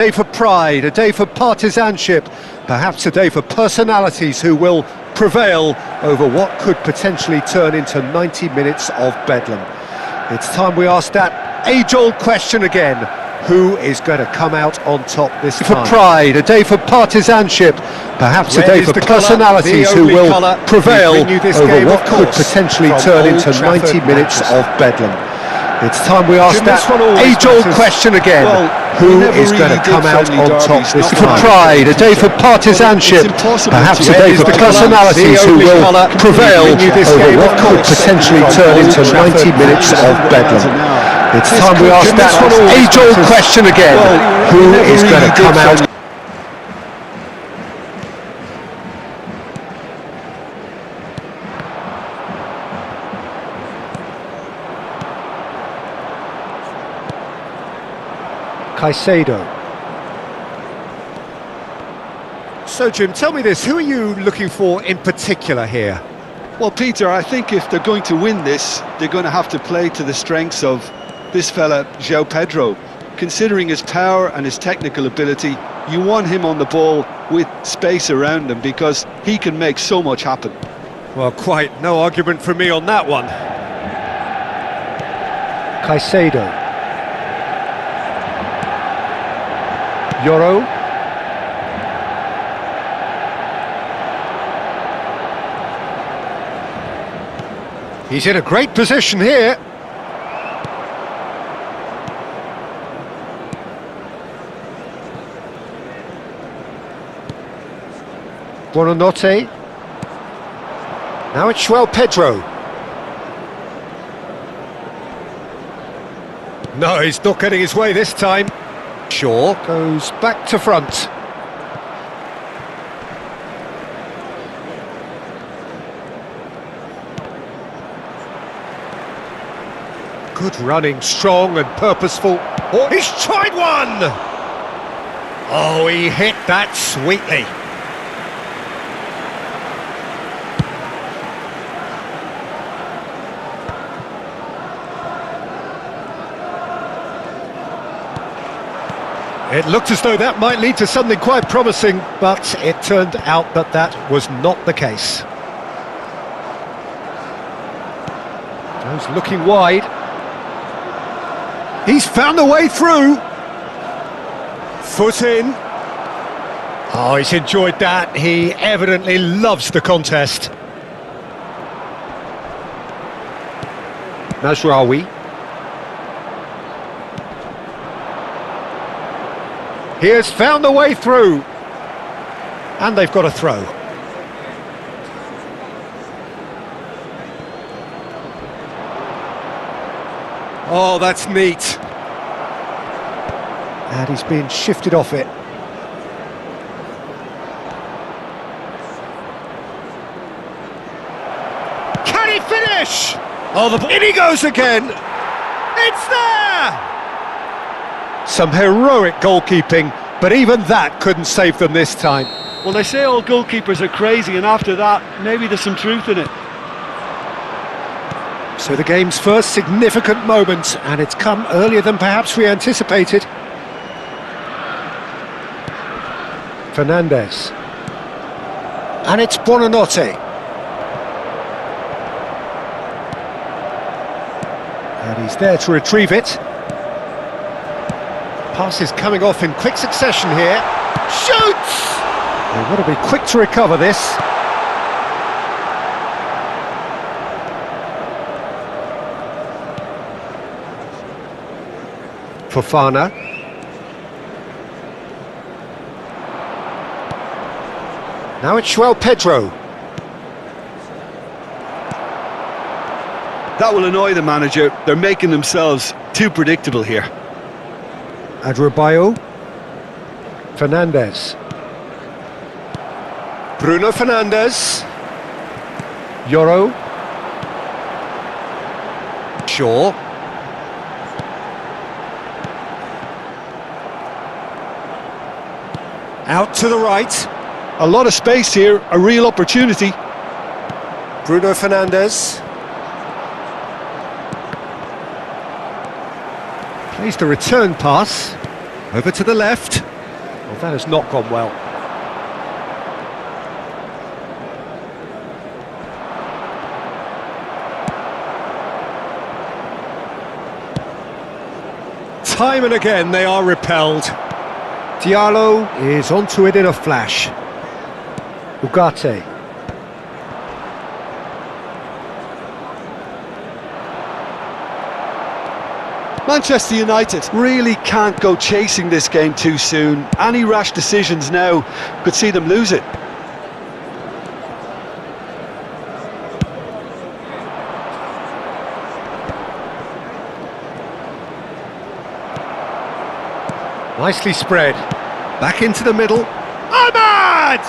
A day for pride, a day for partisanship, perhaps a day for personalities who will prevail over what could potentially turn into 90 minutes of bedlam. It's time we ask that age-old question again. Who is going to come out on top this time? For pride, a day for partisanship, perhaps a day for personalities who will prevail over what could potentially turn into 90 minutes of bedlam. It's time we ask that age-old question again. Who is going to come out on top this time? For pride, a day for partisanship, perhaps a day for personalities who will prevail over what could potentially turn into 90 minutes of bedlam. It's time we ask that age-old question again. Who is going to come out? Caicedo. So Jim, tell me this, who are you looking for in particular here? Well, Peter, I think if they're going to win this, they're going to have to play to the strengths of this fella, João Pedro. Considering his power and his technical ability, you want him on the ball with space around him because he can make so much happen. Well, quite no argument from me on that one. Caicedo. Yoro. He's in a great position here. Buonanotte. Now it's João Pedro. No, he's not getting his way this time. Shaw goes back to front. Good running, strong and purposeful. Oh, he's tried one! Oh, he hit that sweetly. It looked as though that might lead to something quite promising, but it turned out that that was not the case. Goes looking wide. He's found a way through. Foot in. Oh, he's enjoyed that. He evidently loves the contest. Mazraoui. He has found a way through. And they've got a throw. Oh, that's neat. And he's been shifted off it. Can he finish? Oh, in he goes again. It's there! Some heroic goalkeeping, but even that couldn't save them this time. Well, they say all goalkeepers are crazy, and after that, maybe there's some truth in it. So the game's first significant moment, and it's come earlier than perhaps we anticipated. Fernandes. And it's Buonanotte. And he's there to retrieve it. Pass is coming off in quick succession here. Shoots! They've got to be quick to recover this. Fofana. Now it's João Pedro. That will annoy the manager. They're making themselves too predictable here. Adrabayo. Fernandes. Bruno Fernandes. Yoro. Shaw. Out to the right. A lot of space here, a real opportunity. Bruno Fernandes. Plays the return pass. Over to the left. Well, that has not gone well. Time and again they are repelled. Diallo is onto it in a flash. Ugarte. Manchester United really can't go chasing this game too soon. Any rash decisions now could see them lose it. Nicely spread. Back into the middle. Ahmad!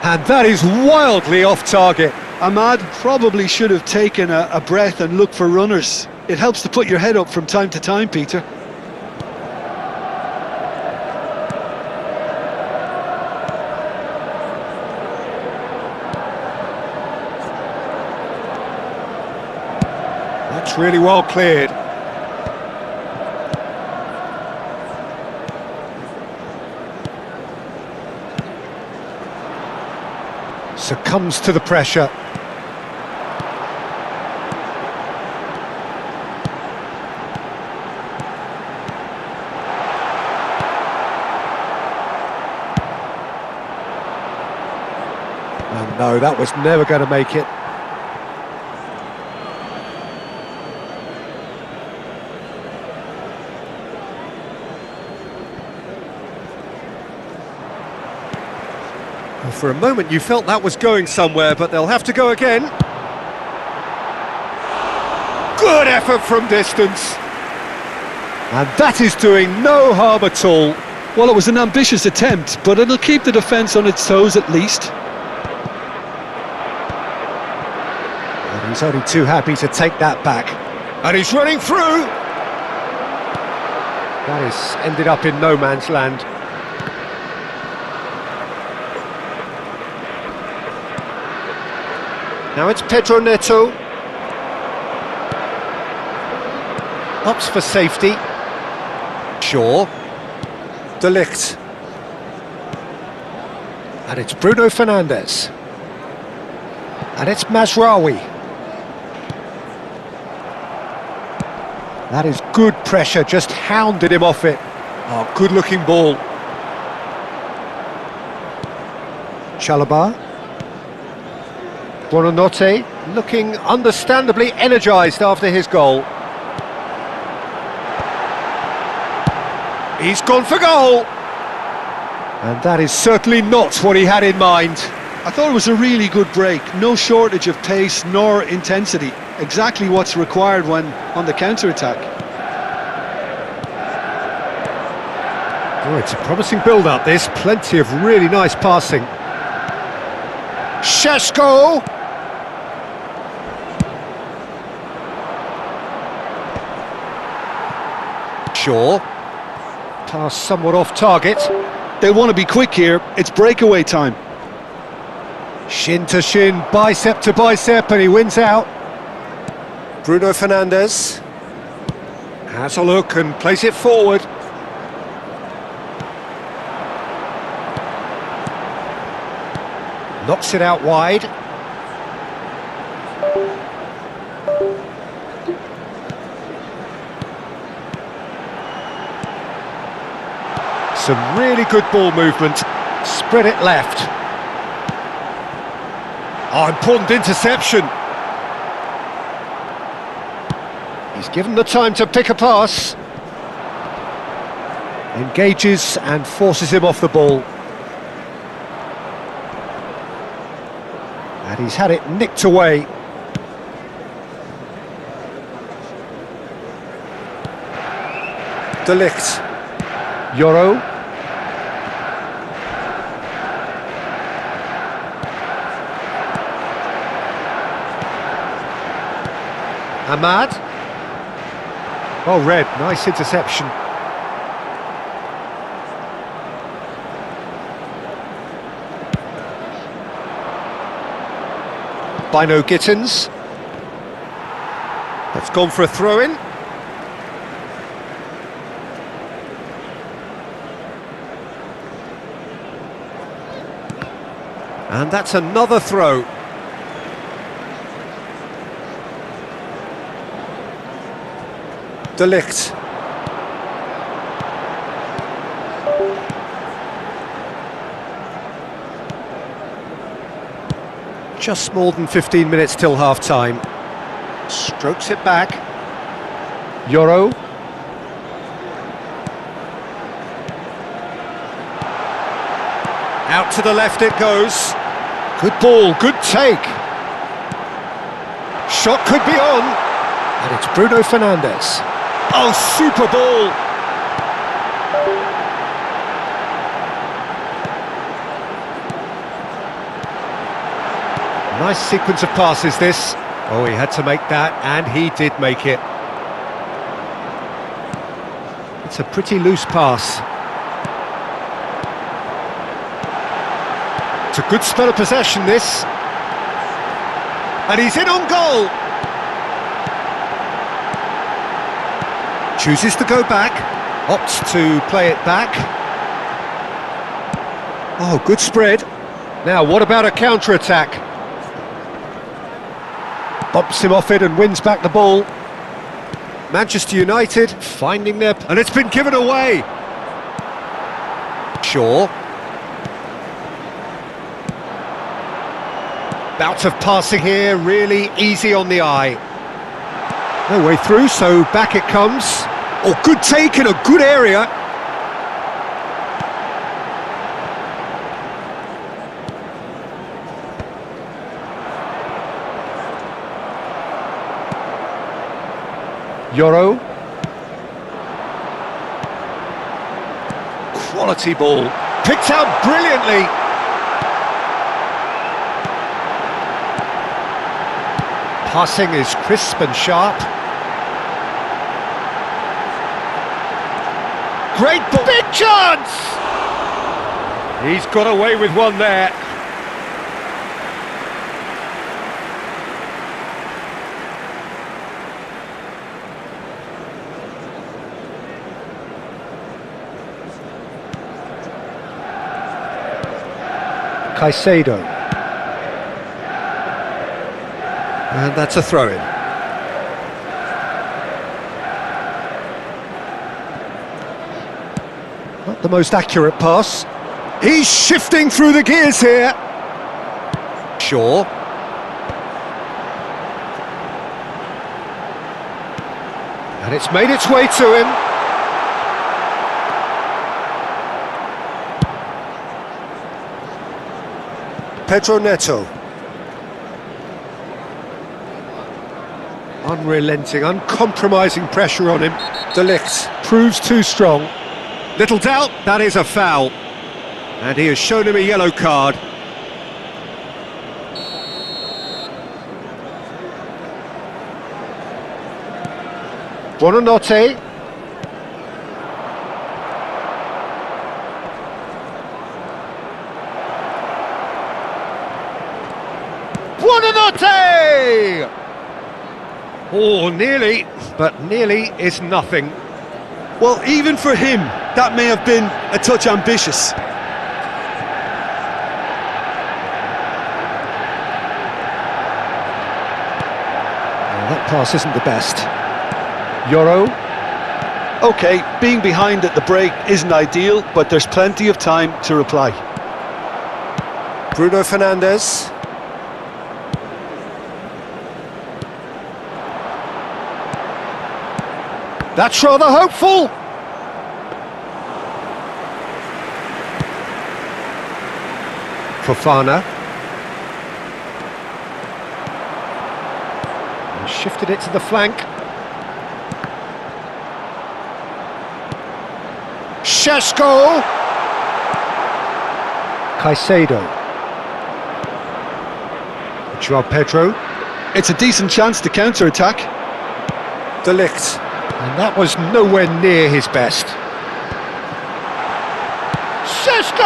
And that is wildly off target. Ahmad probably should have taken a breath and looked for runners. It helps to put your head up from time to time, Peter. That's really well cleared. Succumbs to the pressure. Oh no, that was never going to make it. Well, for a moment you felt that was going somewhere, but they'll have to go again. Good effort from distance. And that is doing no harm at all. Well, it was an ambitious attempt, but it'll keep the defence on its toes at least. And he's only too happy to take that back. And he's running through! That has ended up in no man's land. Now it's Pedro Neto. Ups for safety. Shaw. De Ligt. And it's Bruno Fernandes. And it's Mazraoui. That is good pressure, just hounded him off it. Oh, good looking ball. Chalobah. Buonanotte looking understandably energised after his goal. He's gone for goal! And that is certainly not what he had in mind. I thought it was a really good break. No shortage of pace nor intensity. Exactly what's required when on the counter-attack. Oh, it's a promising build-up, this. Plenty of really nice passing. Šeško! Shaw. Pass somewhat off target. They want to be quick here. It's breakaway time. Shin to shin, bicep to bicep, and he wins out. Bruno Fernandes has a look and plays it forward. Knocks it out wide. Some really good ball movement. Spread it left. Oh, important interception. He's given the time to pick a pass. Engages and forces him off the ball. And he's had it nicked away. De Ligt. Yoro. Ahmad. Oh, red, nice interception. Bino Gittins. That's gone for a throw-in. And that's another throw. De Ligt. Just more than 15 minutes till half-time. Strokes it back. Euro. Out to the left it goes. Good ball, good take. Shot could be on. And it's Bruno Fernandes. Oh, super ball. Nice sequence of passes this. Oh, he had to make that, and he did make it. It's a pretty loose pass. It's a good spell of possession, this. And he's in on goal. Chooses to go back. Opts to play it back. Oh, good spread. Now, what about a counter-attack? Bumps him off it and wins back the ball. Manchester United finding their... And it's been given away. Shaw. Bout of passing here, really easy on the eye. No way through, so back it comes. Oh, good take in a good area. Euro. Quality ball. Picked out brilliantly. Passing is crisp and sharp. Great ball. Big chance! He's got away with one there. Caicedo. And that's a throw-in. Not the most accurate pass. He's shifting through the gears here. Shaw. And it's made its way to him. Pedro Neto. Unrelenting, uncompromising pressure on him. De Ligt proves too strong. Little doubt, that is a foul. And he has shown him a yellow card. Buonanotte. Buonanotte! Oh, nearly, but nearly is nothing. Well, even for him, that may have been a touch ambitious. That pass isn't the best. Euro. OK, being behind at the break isn't ideal, but there's plenty of time to reply. Bruno Fernandes. That's rather hopeful. Fofana. And shifted it to the flank. Šeško. Caicedo. Joao Pedro. It's a decent chance to counter-attack. De Ligt. And that was nowhere near his best. Šeško!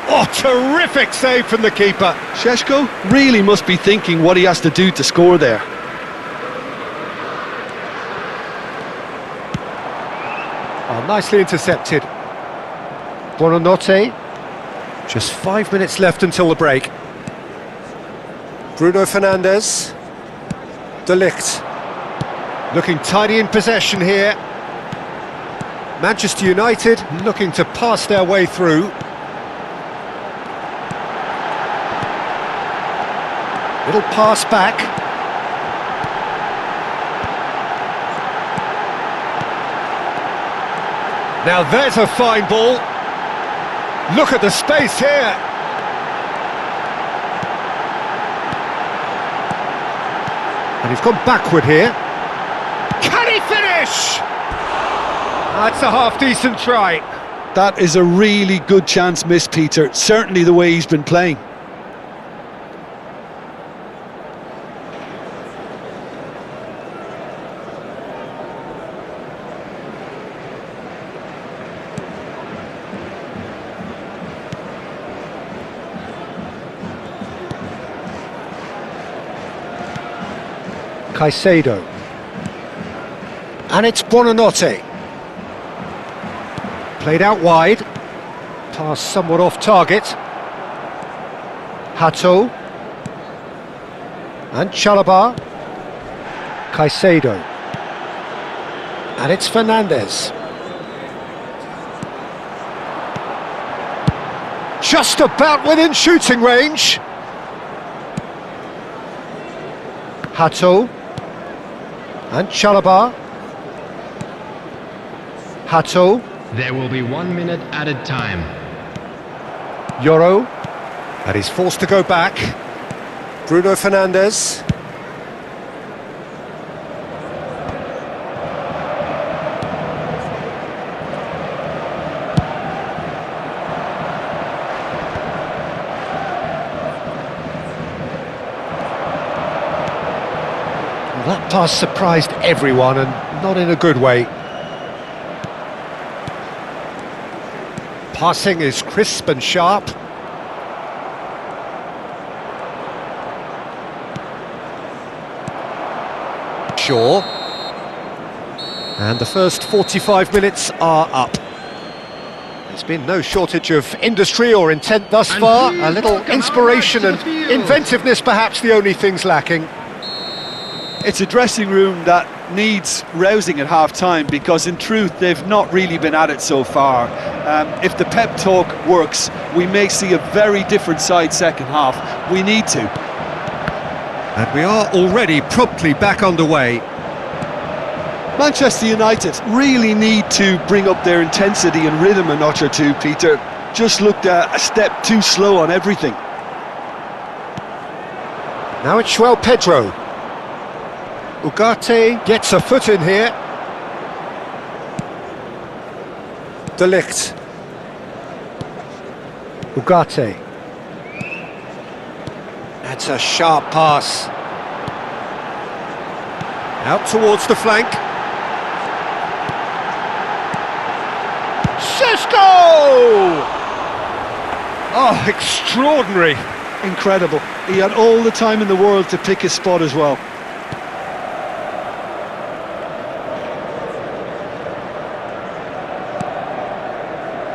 Oh, terrific save from the keeper. Šeško really must be thinking what he has to do to score there. Oh, nicely intercepted. Buonanotte. Just 5 minutes left until the break. Bruno Fernandes. De Ligt. Looking tidy in possession here. Manchester United looking to pass their way through. Little pass back. Now there's a fine ball. Look at the space here. And he's gone backward here. Can he finish? That's a half-decent try. That is a really good chance missed, Peter. Certainly the way he's been playing. Caicedo. And it's Buonanotte. Played out wide. Pass somewhat off target. Hato. And Chalobah. Caicedo. And it's Fernandes. Just about within shooting range. Hato. And Chalobah. Hato. There will be 1 minute added time. Yoro. And he's forced to go back. Bruno Fernandes. Well, that pass surprised everyone, and not in a good way. Passing is crisp and sharp. Shaw. And the first 45 minutes are up. There's been no shortage of industry or intent thus far. A little inspiration and inventiveness perhaps the only things lacking. It's a dressing room that needs rousing at half-time, because in truth they've not really been at it so far. If the pep talk works, we may see a very different side second half. We need to. And we are already promptly back underway. Manchester United really need to bring up their intensity and rhythm a notch or two, Peter. Just looked a step too slow on everything. Now it's João Pedro. Ugarte gets a foot in here. De Ligt. Ugarte. That's a sharp pass. Out towards the flank. Sesko! Oh, extraordinary. Incredible. He had all the time in the world to pick his spot as well.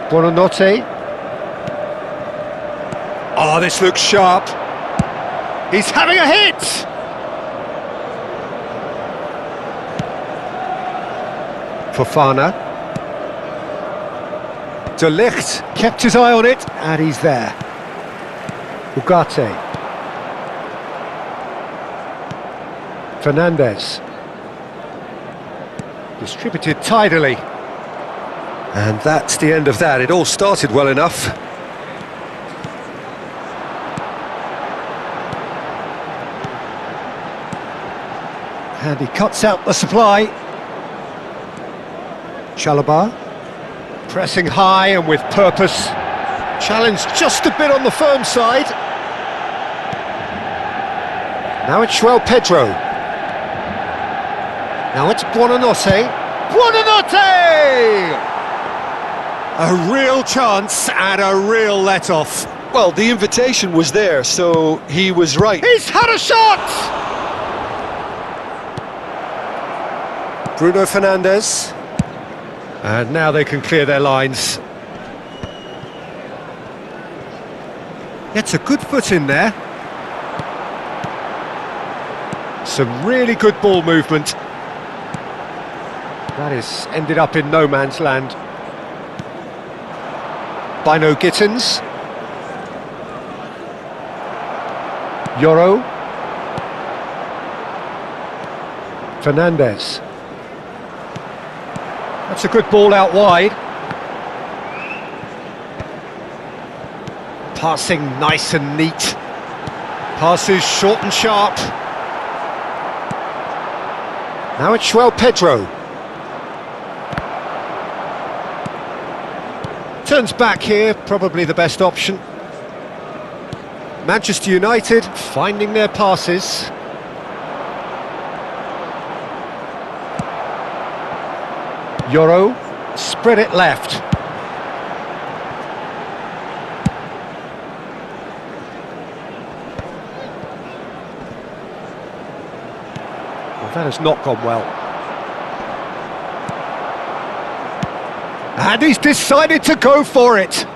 Buonanotte. Oh, this looks sharp. He's having a hit! Fofana. De Ligt kept his eye on it, and he's there. Ugarte. Fernandes. Distributed tidily. And that's the end of that. It all started well enough. And he cuts out the supply. Chalobah. Pressing high and with purpose. Challenged just a bit on the firm side. Now it's João Pedro. Now it's Buonanotte. Buonanotte! A real chance and a real let-off. Well, the invitation was there, so he was right. He's had a shot! Bruno Fernandes. And now they can clear their lines. Gets a good foot in there. Some really good ball movement. That is ended up in no man's land. Bino Gittins. Yoro. Fernandez. That's a good ball out wide. Passing nice and neat. Passes short and sharp. Now it's João Pedro. Turns back here, probably the best option. Manchester United finding their passes. Yoro, spread it left. Well, that has not gone well. And he's decided to go for it.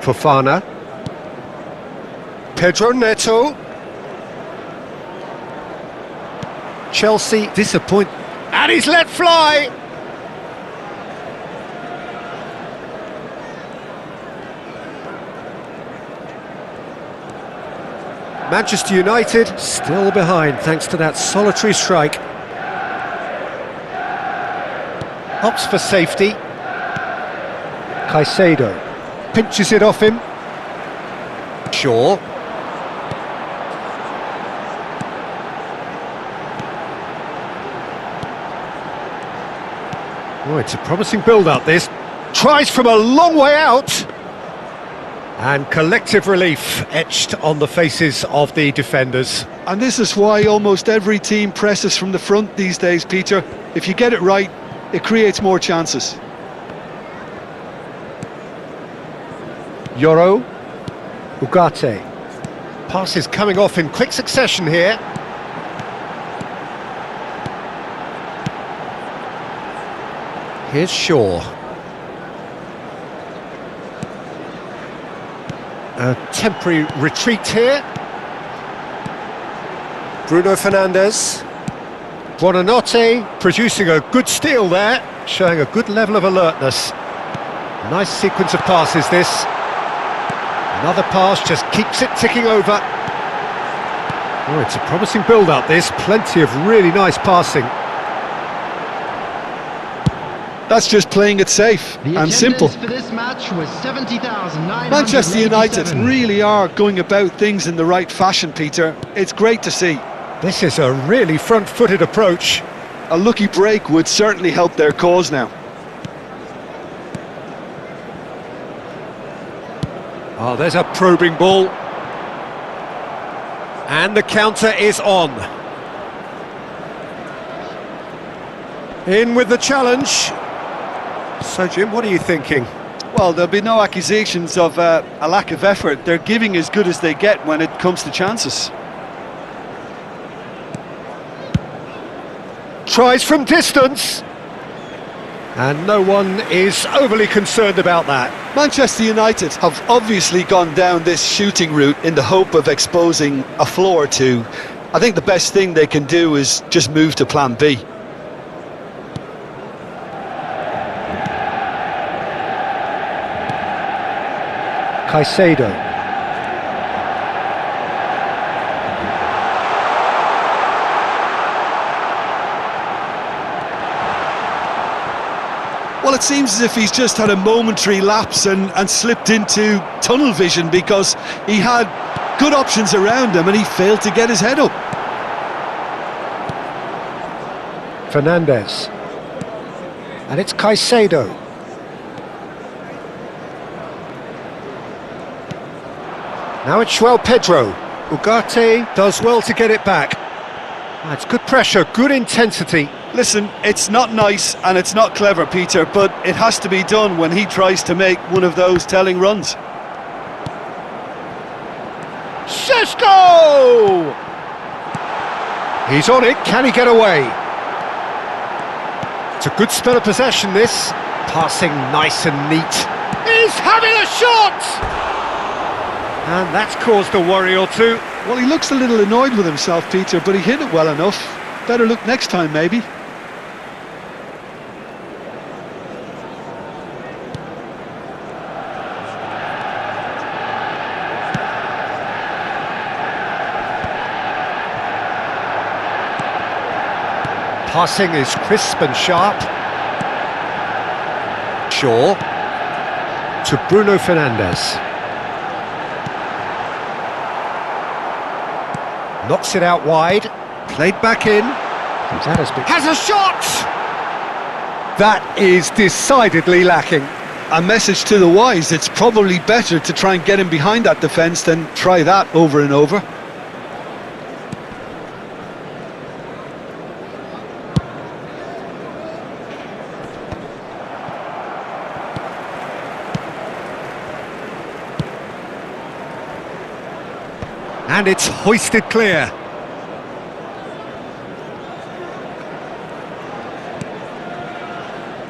Fofana. Pedro Neto. Chelsea disappoint. And he's let fly. Manchester United still behind thanks to that solitary strike. Opts for safety. Caicedo pinches it off him. Shaw. Oh, it's a promising build-up, this. Tries from a long way out. And collective relief etched on the faces of the defenders. And this is why almost every team presses from the front these days, Peter. If you get it right, it creates more chances. Yoro. Ugarte. Passes coming off in quick succession here. Here's Shaw. A temporary retreat here. Bruno Fernandes. Buonanotte producing a good steal there, showing a good level of alertness. Nice sequence of passes this. Another pass just keeps it ticking over. Oh, it's a promising build-up this, plenty of really nice passing. That's just playing it safe and simple. For this match was 70,987. Manchester United really are going about things in the right fashion, Peter. It's great to see. This is a really front-footed approach. A lucky break would certainly help their cause now. Oh, there's a probing ball. And the counter is on. In with the challenge. So, Jim, what are you thinking? Well, there'll be no accusations of a lack of effort. They're giving as good as they get when it comes to chances. Tries from distance. And no one is overly concerned about that. Manchester United have obviously gone down this shooting route in the hope of exposing a flaw or two. I think the best thing they can do is just move to plan B. Caicedo. Well, it seems as if he's just had a momentary lapse and slipped into tunnel vision because he had good options around him and he failed to get his head up. Fernandez. And it's Caicedo. Now it's João Pedro. Ugarte does well to get it back. It's good pressure, good intensity. Listen, it's not nice and it's not clever, Peter, but it has to be done when he tries to make one of those telling runs. Sesko! He's on it, can he get away? It's a good spell of possession, this. Passing nice and neat. He's having a shot! And that's caused a worry or two. Well, he looks a little annoyed with himself, Peter, but he hit it well enough. Better look next time, maybe. Passing is crisp and sharp. Shaw to Bruno Fernandes. Knocks it out wide. Played back in. Has a shot! That is decidedly lacking. A message to the wise, it's probably better to try and get him behind that defence than try that over and over. And it's hoisted clear.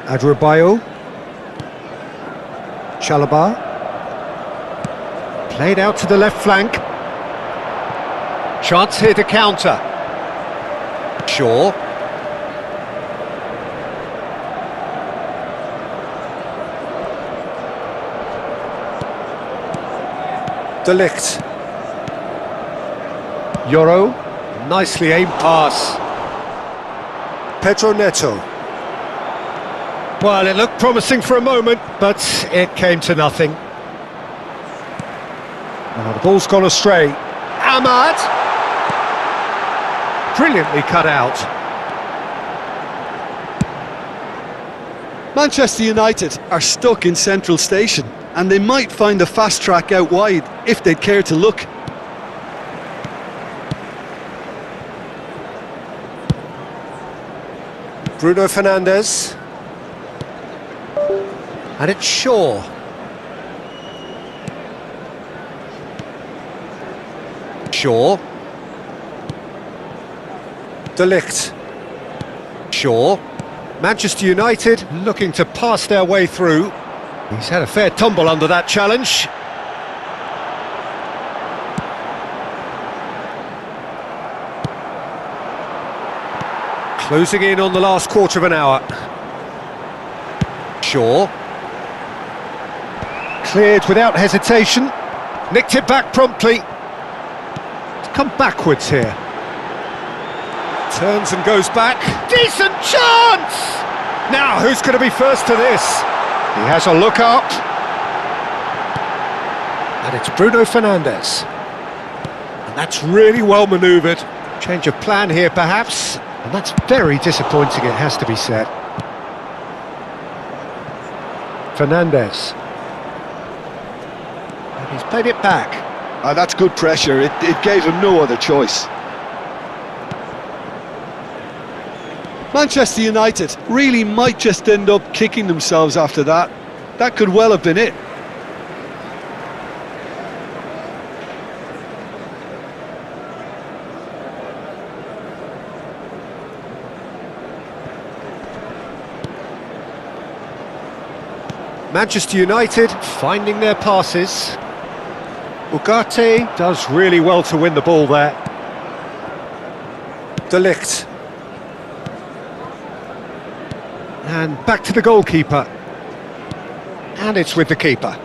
Adrabayo. Chalobah. Played out to the left flank. Chance here to counter. Shaw. De Ligt. Yoro, nicely aimed pass. Pedro Neto. Well, it looked promising for a moment, but it came to nothing. Now the ball's gone astray. Ahmad! Brilliantly cut out. Manchester United are stuck in Central Station, and they might find a fast track out wide if they'd care to look. Bruno Fernandes. And it's Shaw. Shaw. De Ligt. Shaw. Manchester United looking to pass their way through. He's had a fair tumble under that challenge. Closing in on the last quarter of an hour. Shaw. Cleared without hesitation. Nicked it back promptly. It's come backwards here. Turns and goes back. Decent chance! Now, who's going to be first to this? He has a look up. And it's Bruno Fernandes. And that's really well manoeuvred. Change of plan here, perhaps. And that's very disappointing, it has to be said. Fernandes. And he's played it back. That's good pressure. It gave him no other choice. Manchester United really might just end up kicking themselves after that. That could well have been it. Manchester United finding their passes. Ugarte does really well to win the ball there. De Ligt. And back to the goalkeeper. And it's with the keeper.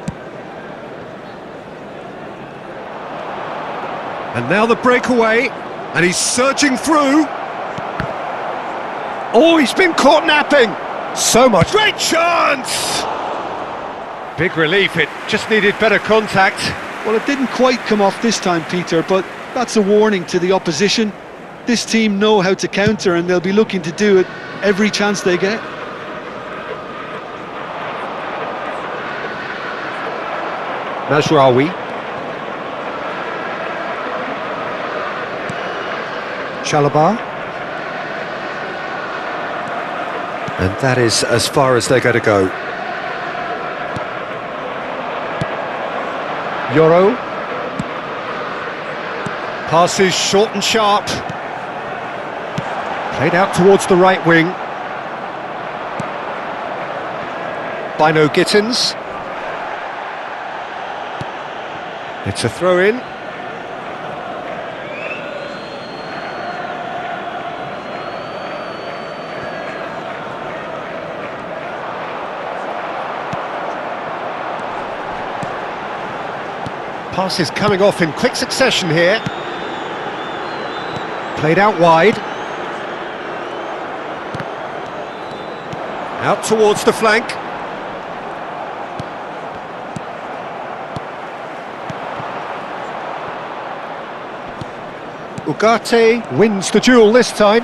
And now the breakaway. And he's surging through. Oh, he's been caught napping. So much. Great chance! Big relief, it just needed better contact. Well, it didn't quite come off this time, Peter, but that's a warning to the opposition. This team know how to counter and they'll be looking to do it every chance they get. Mazraoui. Chalobah. And that is as far as they're going to go. Yoro. Passes short and sharp. Played out towards the right wing. by no Gittins. It's a throw-in. Passes coming off in quick succession here. Played out wide. Out towards the flank. Ugarte wins the duel this time.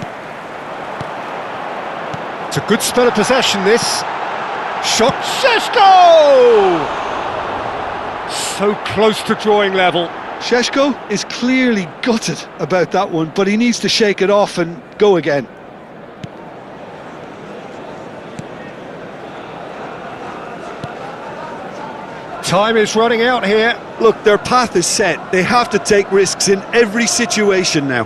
It's a good spell of possession, this. Shot, Šeško! So close to drawing level. Šeško is clearly gutted about that one, but he needs to shake it off and go again. Time is running out here. Look, their path is set. They have to take risks in every situation now.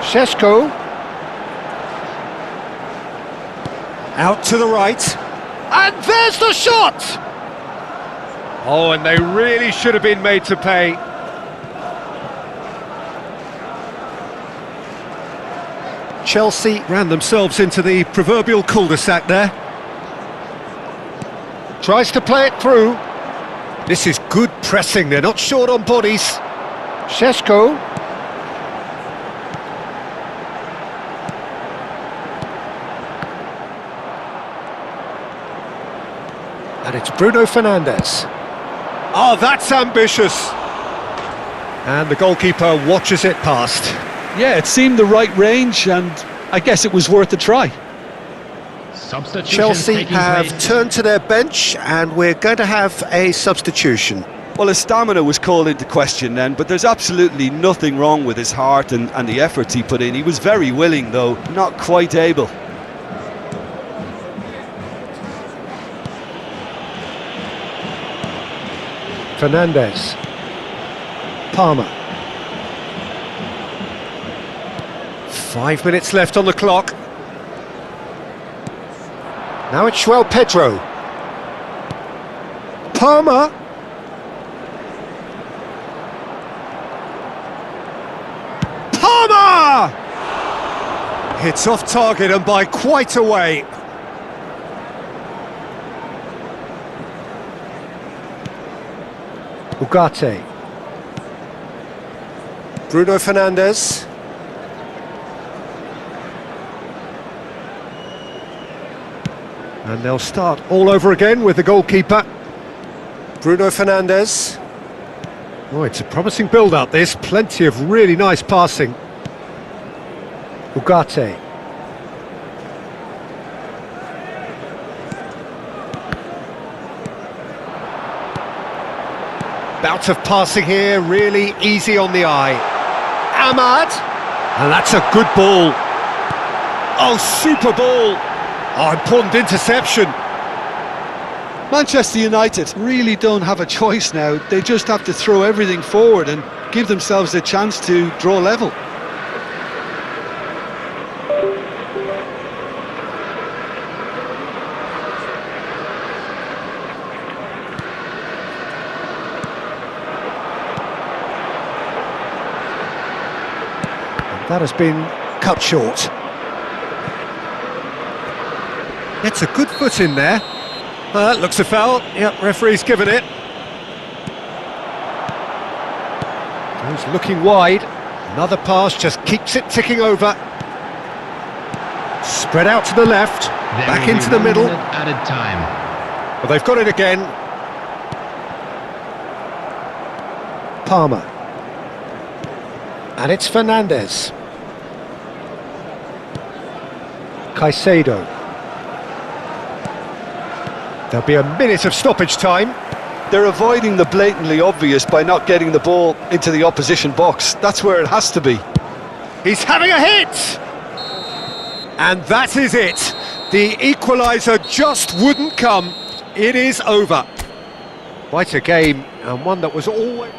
Šeško. Out to the right. And there's the shot! Oh, and they really should have been made to pay. Chelsea ran themselves into the proverbial cul-de-sac there. Tries to play it through. This is good pressing, they're not short on bodies. Šeško. And it's Bruno Fernandes. Oh, that's ambitious! And the goalkeeper watches it past. Yeah, it seemed the right range, and I guess it was worth a try. Chelsea have turned to their bench, and we're going to have a substitution. Well, his stamina was called into question then, but there's absolutely nothing wrong with his heart and the efforts he put in. He was very willing, though, not quite able. Fernandes. Palmer. 5 minutes left on the clock. Now it's João Pedro. Palmer. Palmer! Hits off target and by quite a way. Ugarte. Bruno Fernandes. And they'll start all over again with the goalkeeper. Bruno Fernandes. Oh, it's a promising build-up, this. Plenty of really nice passing. Ugarte. Bout of passing here, really easy on the eye. Ahmad! And that's a good ball. Oh, super ball! Oh, important interception. Manchester United really don't have a choice now. They just have to throw everything forward and give themselves a chance to draw level. That has been cut short. Gets a good foot in there. That looks a foul. Yep, referee's given it. He's looking wide. Another pass just keeps it ticking over. Spread out to the left. Back into the middle. Added time. Well, they've got it again. Palmer. And it's Fernandes. Caicedo. There'll be a minute of stoppage time. They're avoiding the blatantly obvious by not getting the ball into the opposition box. That's where it has to be. He's having a hit! And that is it. The equaliser just wouldn't come. It is over. Quite a game, and one that was always...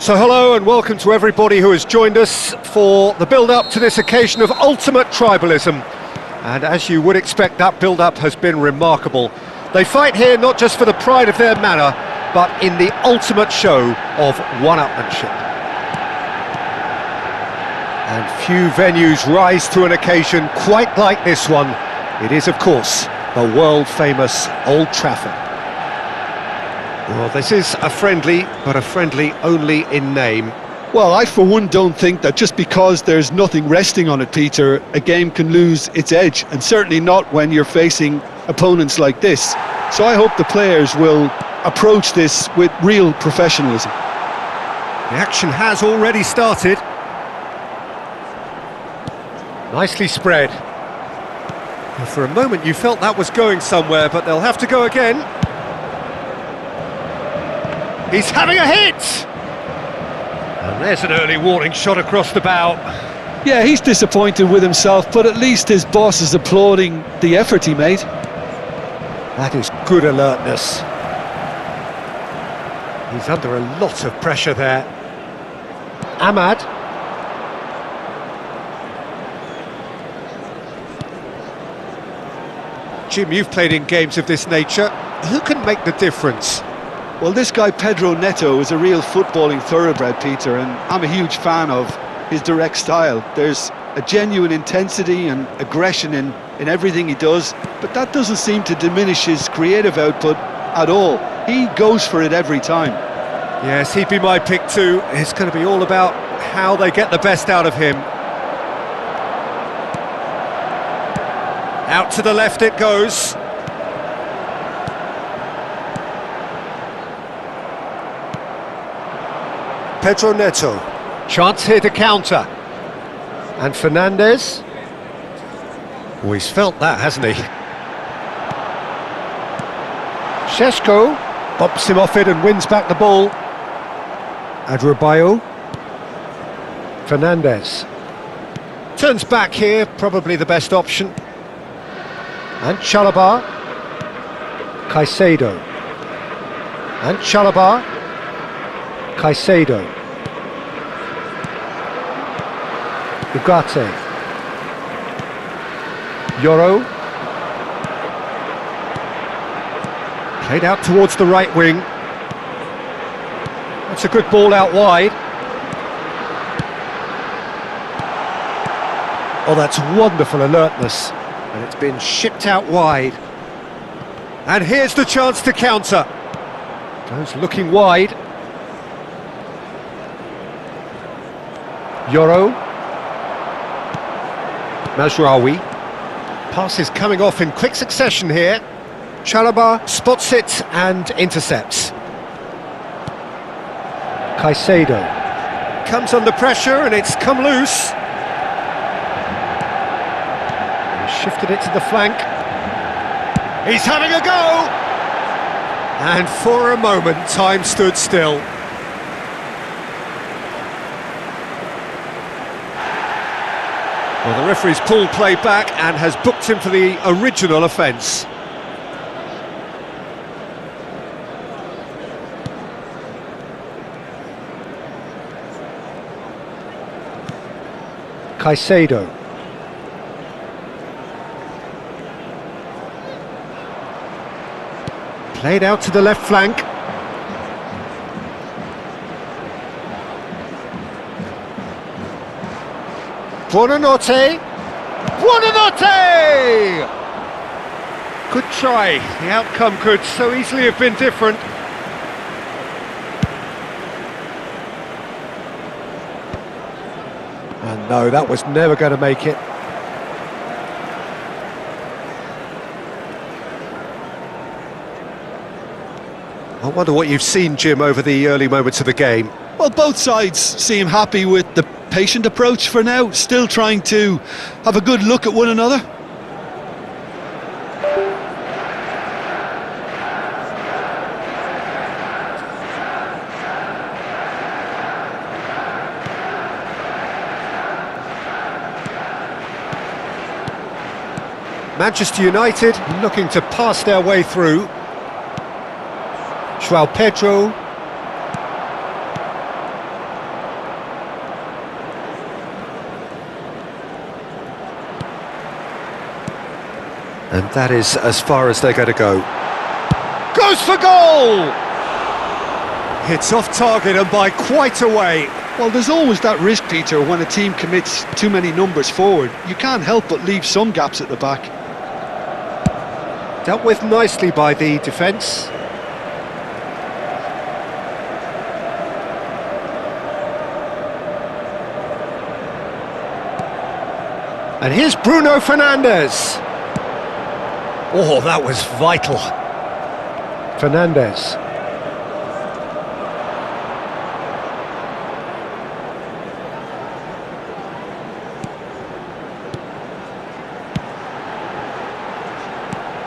So hello and welcome to everybody who has joined us for the build-up to this occasion of ultimate tribalism. And as you would expect, that build-up has been remarkable. They fight here not just for the pride of their manor, but in the ultimate show of one-upmanship. And few venues rise to an occasion quite like this one. It is, of course, the world-famous Old Trafford. Well, this is a friendly, but a friendly only in name. Well, I for one don't think that just because there's nothing resting on it, Peter, a game can lose its edge, and certainly not when you're facing opponents like this. So I hope the players will approach this with real professionalism. The action has already started. Nicely spread. Well, for a moment you felt that was going somewhere, but they'll have to go again. He's having a hit! And there's an early warning shot across the bow. Yeah, he's disappointed with himself, but at least his boss is applauding the effort he made. That is good alertness. He's under a lot of pressure there. Ahmad. Jim, you've played in games of this nature. Who can make the difference? Well, this guy Pedro Neto is a real footballing thoroughbred, Peter, and I'm a huge fan of his direct style. There's a genuine intensity and aggression in everything he does, but that doesn't seem to diminish his creative output at all. He goes for it every time. Yes, he'd be my pick too. It's going to be all about how they get the best out of him. Out to the left it goes. Pedro Neto. Chance here to counter. And Fernandez. Oh, he's felt that, hasn't he? Šeško bumps him off it and wins back the ball. Adrabayo. Fernandez. Turns back here, probably the best option. And Chalobah. Caicedo. And Chalobah. Caicedo. Ugarte. Yoro. Played out towards the right wing. That's a good ball out wide. Oh, that's wonderful alertness. And it's been shipped out wide. And here's the chance to counter. Goes looking wide. Yoro. Mazraoui. Passes coming off in quick succession here. Chalobah spots it and intercepts. Caicedo. Comes under pressure and it's come loose. He shifted it to the flank. He's having a go! And for a moment, time stood still. Well, the referee's pulled play back and has booked him for the original offence. Caicedo. Played out to the left flank. Buonanotte! Buonanotte! Good try. The outcome could so easily have been different. And no, that was never going to make it. I wonder what you've seen, Jim, over the early moments of the game. Well, both sides seem happy with the patient approach for now, still trying to have a good look at one another. Manchester United looking to pass their way through. João Pedro. And that is as far as they're going to go. Goes for goal! Hits off target and by quite a way. Well, there's always that risk, Peter, when a team commits too many numbers forward. You can't help but leave some gaps at the back. Dealt with nicely by the defence. And here's Bruno Fernandes. Oh, that was vital. Fernandes.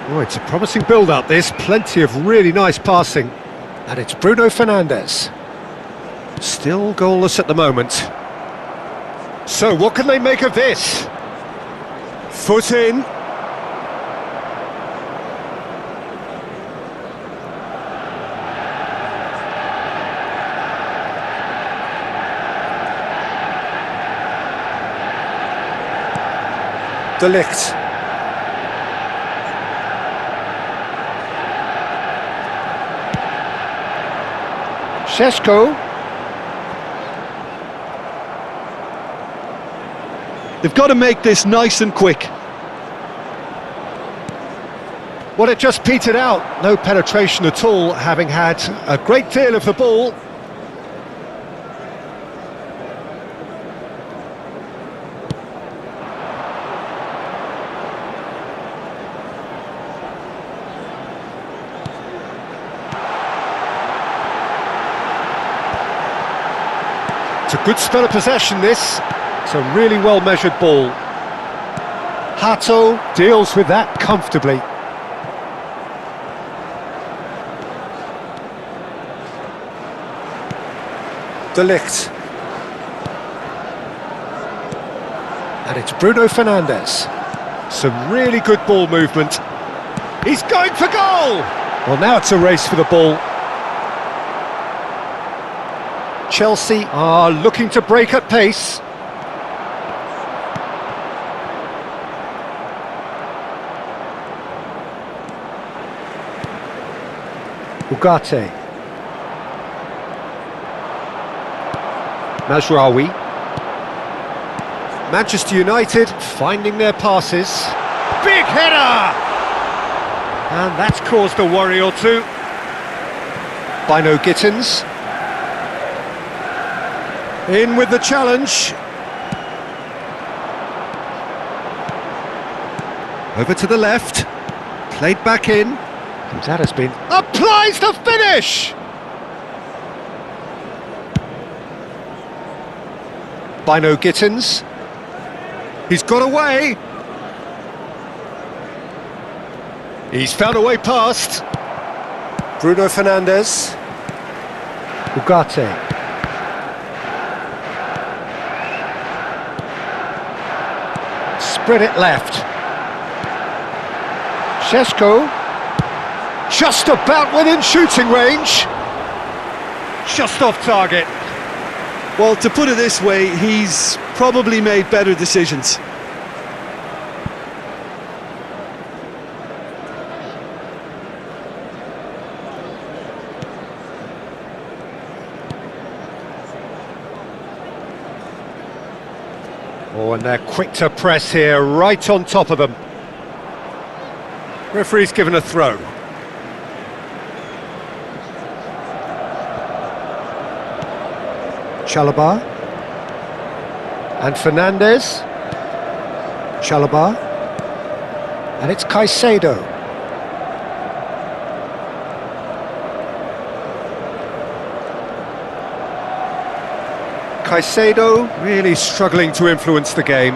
Oh, it's a promising build-up, this. Plenty of really nice passing. And it's Bruno Fernandes. Still goalless at the moment. So, what can they make of this? Foot in. De Ligt. Šeško. They've got to make this nice and quick. Well, it just petered out. No penetration at all, having had a great deal of the ball. It's a good spell of possession, this. It's a really well-measured ball. Hato deals with that comfortably. De Ligt. And it's Bruno Fernandes. Some really good ball movement. He's going for goal! Well, now it's a race for the ball. Chelsea are looking to break at pace. Ugarte. Mazraoui. Manchester United finding their passes. Big header! And that's caused a worry or two. Bino Gittins. In with the challenge. Over to the left. Played back in. And that has been... applies the finish! Bino Gittins. He's got away. He's found a way past. Bruno Fernandes. Ugarte. Spread it left. Šeško. Just about within shooting range. Just off target. Well, to put it this way, he's probably made better decisions. Oh, and they're quick to press here, right on top of them. Referee's given a throw. Chalobah. And Fernandes. Chalobah. And it's Caicedo. Caicedo really struggling to influence the game.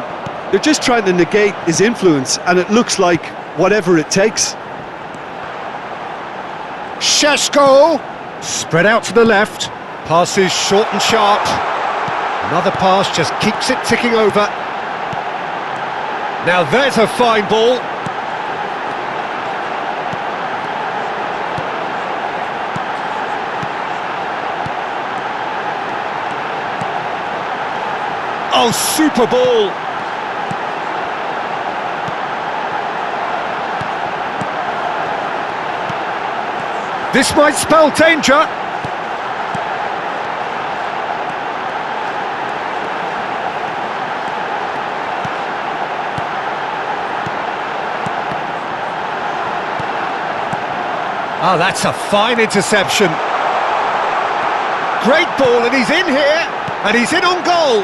They're just trying to negate his influence, and it looks like whatever it takes. Šeško! Spread out to the left. Passes short and sharp. Another pass just keeps it ticking over. Now there's a fine ball. Oh, super ball! This might spell danger. Oh, that's a fine interception. Great ball, and he's in here, and he's in on goal.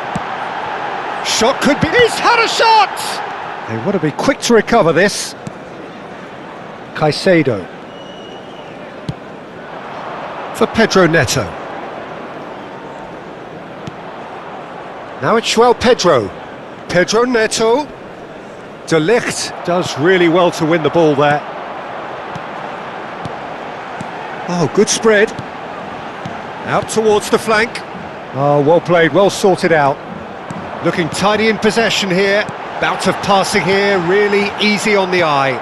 Shot could be... He's had a shot! They want to be quick to recover this. Caicedo. For Pedro Neto. Now it's João Pedro. Pedro Neto. De Ligt does really well to win the ball there. Oh, good spread. Out towards the flank. Oh, well played, well sorted out. Looking tidy in possession here. Bout of passing here, really easy on the eye.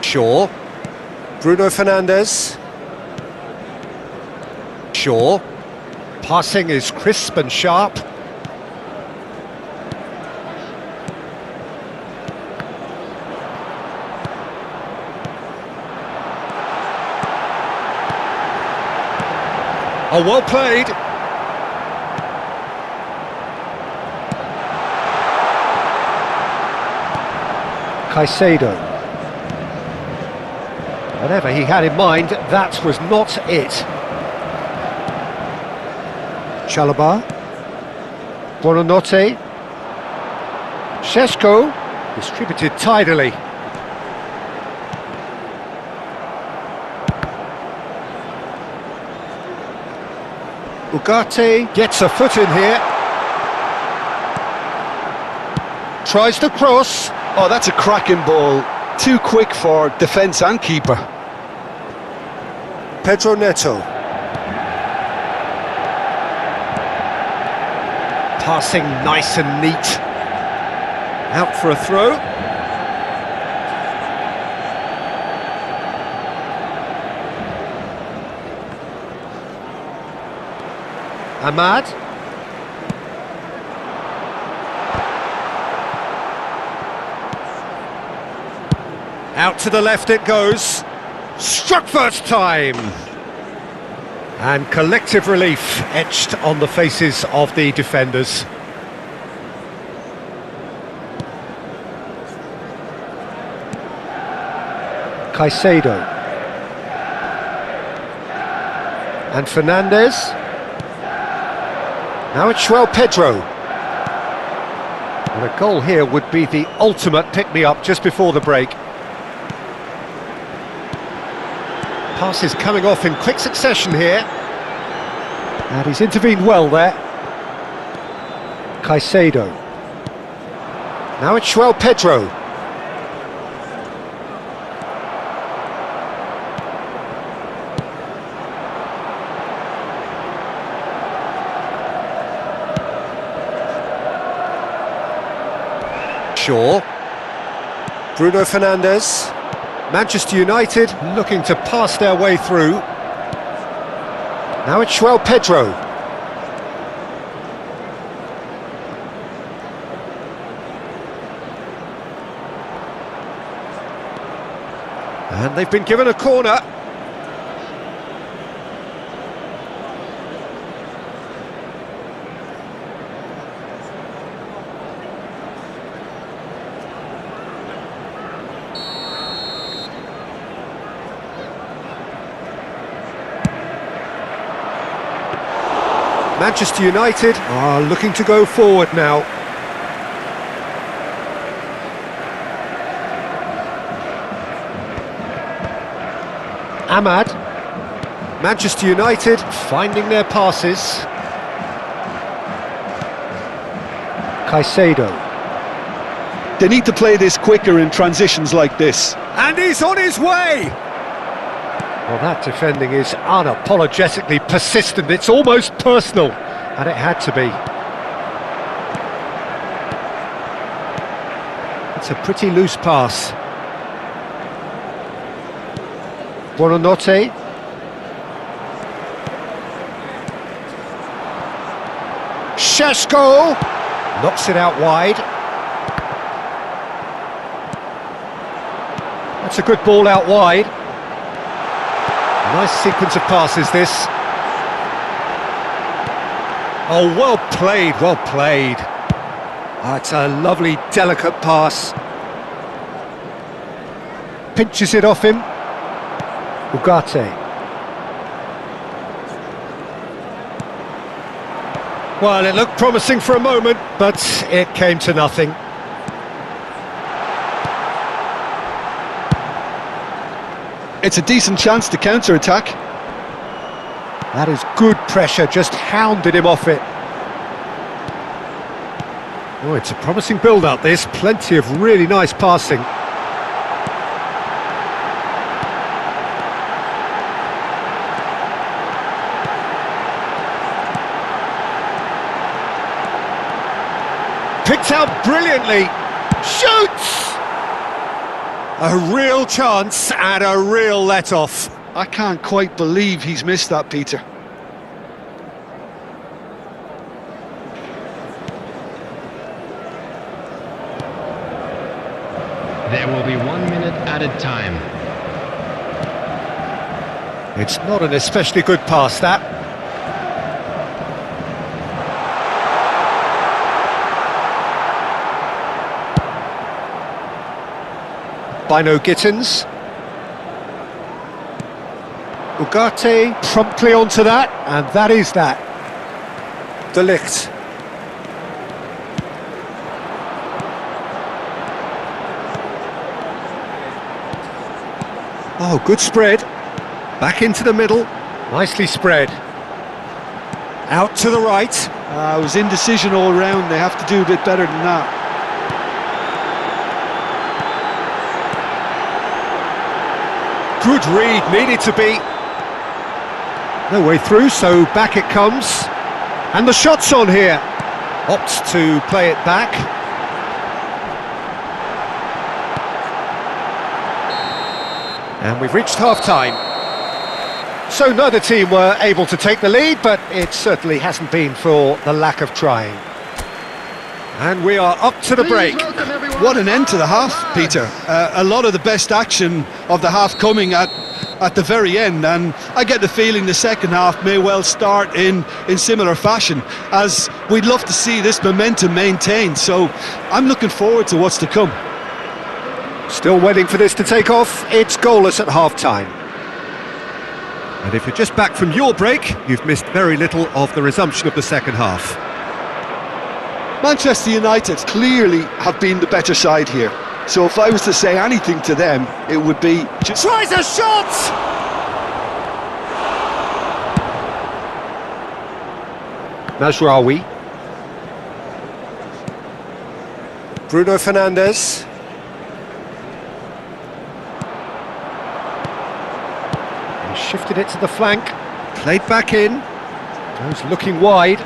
Shaw. Bruno Fernandes. Shaw. Passing is crisp and sharp. Oh, well played. Caicedo. Whatever he had in mind, that was not it. Chalobah. Buonanotte. Šeško. Distributed tidily. Ugarte gets a foot in here. Tries the cross. Oh, that's a cracking ball. Too quick for defence and keeper. Pedro Neto. Passing nice and neat. Out for a throw. Ahmad. Out to the left it goes. Struck first time. And collective relief etched on the faces of the defenders. Caicedo. And Fernandes. Now it's João Pedro. And a goal here would be the ultimate pick-me-up just before the break. Passes coming off in quick succession here. And he's intervened well there. Caicedo. Now it's João Pedro. Shaw. Bruno Fernandes. Manchester United looking to pass their way through. Now it's João Pedro. And they've been given a corner. Manchester United are looking to go forward now. Ahmad. Manchester United finding their passes. Caicedo. They need to play this quicker in transitions like this. And he's on his way! Well, that defending is unapologetically persistent. It's almost personal, and it had to be. It's a pretty loose pass. Buonanotte. Sheshko knocks it out wide. That's a good ball out wide. Nice sequence of passes, this. Oh, well played, well played. That's a lovely, delicate pass. Pinches it off him. Ugarte. Well, it looked promising for a moment, but it came to nothing. It's a decent chance to counter-attack. That is good pressure, just hounded him off it. Oh, it's a promising build-up, this. Plenty of really nice passing. Picked out brilliantly. Shoots! A real chance and a real let-off. I can't quite believe he's missed that, Peter. There will be 1 minute added time. It's not an especially good pass, that. Bino Gittins. Ugarte promptly onto that, and that is that. De Ligt. Oh, good spread. Back into the middle. Nicely spread. Out to the right. It was indecision all round. They have to do a bit better than that. Good read, needed to be. No way through, so back it comes. And the shot's on here. Opts to play it back. And we've reached half-time. So neither team were able to take the lead, but it certainly hasn't been for the lack of trying. And we are up to the break. What an end to the half, Peter. A lot of the best action of the half coming at the very end, and I get the feeling the second half may well start in similar fashion, as we'd love to see this momentum maintained. So I'm looking forward to what's to come. Still waiting for this to take off. It's goalless at half-time. And if you're just back from your break, you've missed very little of the resumption of the second half. Manchester United clearly have been the better side here. So if I was to say anything to them, it would be... Tries a shot! Mazraoui. Bruno Fernandes. He shifted it to the flank. Played back in. Goes looking wide.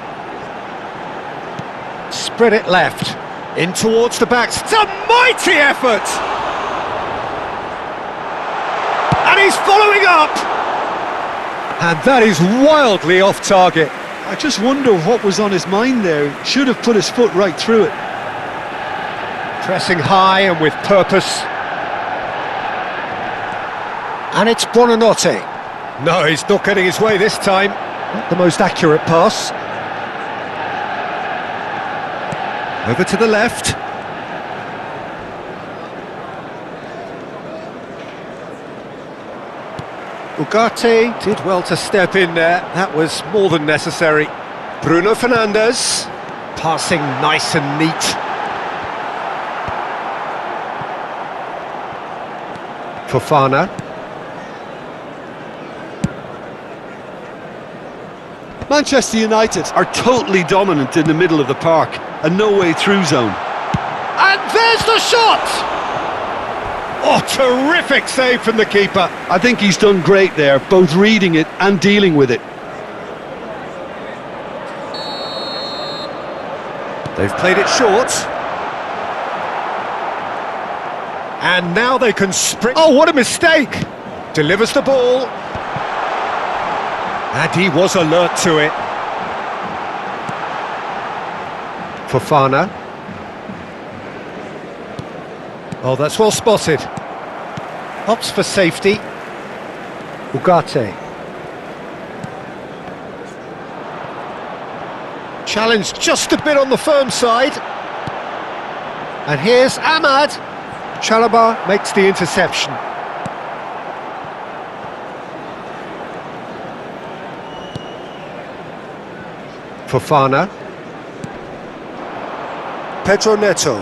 Spread it left. In towards the backs. It's a mighty effort! And he's following up! And that is wildly off target. I just wonder what was on his mind there. Should have put his foot right through it. Pressing high and with purpose. And it's Buonanotte. No, he's not getting his way this time. Not the most accurate pass. Over to the left. Ugarte did well to step in there. That was more than necessary. Bruno Fernandes. Passing nice and neat. Fofana. Manchester United are totally dominant in the middle of the park, a no-way-through zone. And there's the shot! Oh, terrific save from the keeper. I think he's done great there, both reading it and dealing with it. They've played it short. And now they can sprint. Oh, what a mistake! Delivers the ball. And he was alert to it. Fofana. Oh, that's well spotted. Opts for safety. Ugarte. Challenged just a bit on the firm side. And here's Ahmad. Chalobah makes the interception. Fofana. Pedro Neto.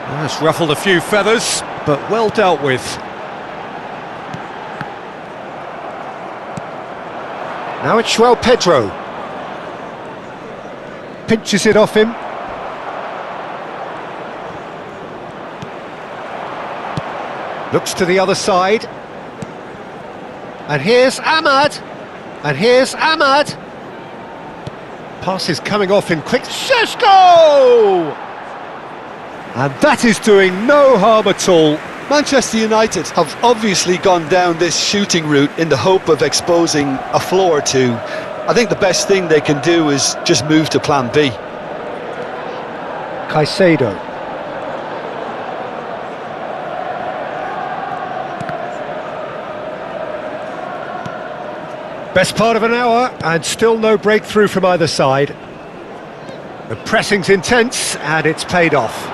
That's ruffled a few feathers, but well dealt with. Now it's João Pedro. Pinches it off him. Looks to the other side. And here's Ahmad. And here's Ahmad. Pass is coming off in quick. Šeško! And that is doing no harm at all. Manchester United have obviously gone down this shooting route in the hope of exposing a flaw or two. I think the best thing they can do is just move to plan B. Caicedo. Best part of an hour, and still no breakthrough from either side. The pressing's intense, and it's paid off.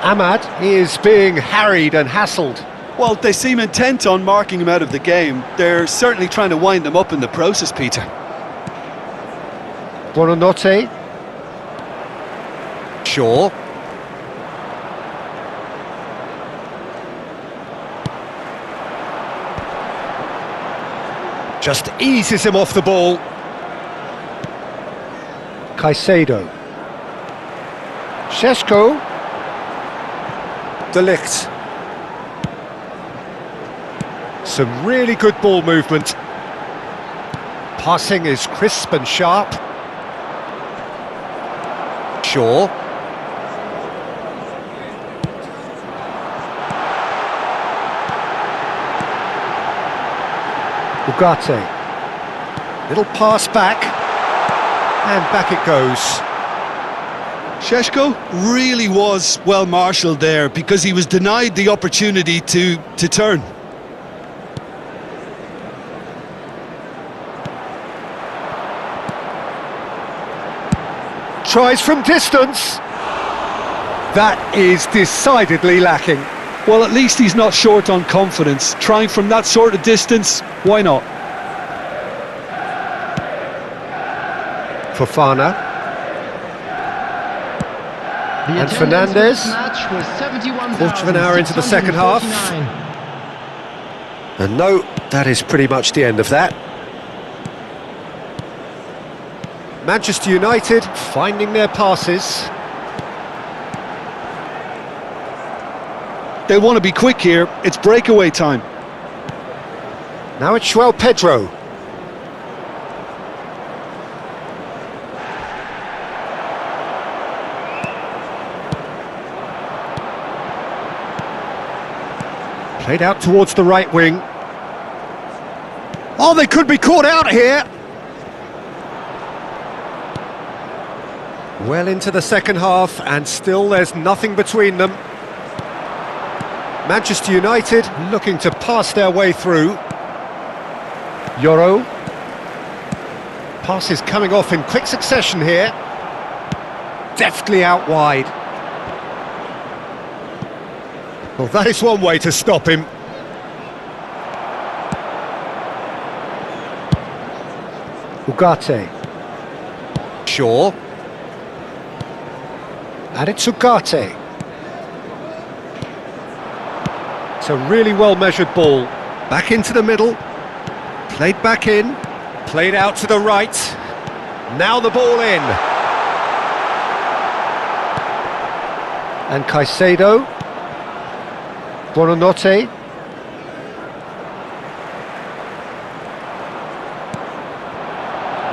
Ahmad is being harried and hassled. Well, they seem intent on marking him out of the game. They're certainly trying to wind them up in the process, Peter. Buonanotte. Shaw. Just eases him off the ball. Caicedo. Šeško. De Ligt. Some really good ball movement. Passing is crisp and sharp. Shaw. Ugarte. Little pass back. And back it goes. Šeško really was well marshalled there because he was denied the opportunity to turn. Tries from distance. That is decidedly lacking. Well, at least he's not short on confidence. Trying from that sort of distance, why not? Fofana. The And attendance Fernandes. for this match was 71,649. Quarter of an hour into the second half. And no, that is pretty much the end of that. Manchester United finding their passes. They'll want to be quick here. It's breakaway time. Now it's João Pedro. Played out towards the right wing. Oh, they could be caught out here. Well into the second half, and still there's nothing between them. Manchester United looking to pass their way through. Yoro. Passes coming off in quick succession here. Deftly out wide. Well, that is one way to stop him. Ugarte. Shaw. And it's Ugarte. It's a really well-measured ball. Back into the middle. Played back in. Played out to the right. Now the ball in. And Caicedo. Buonanotte.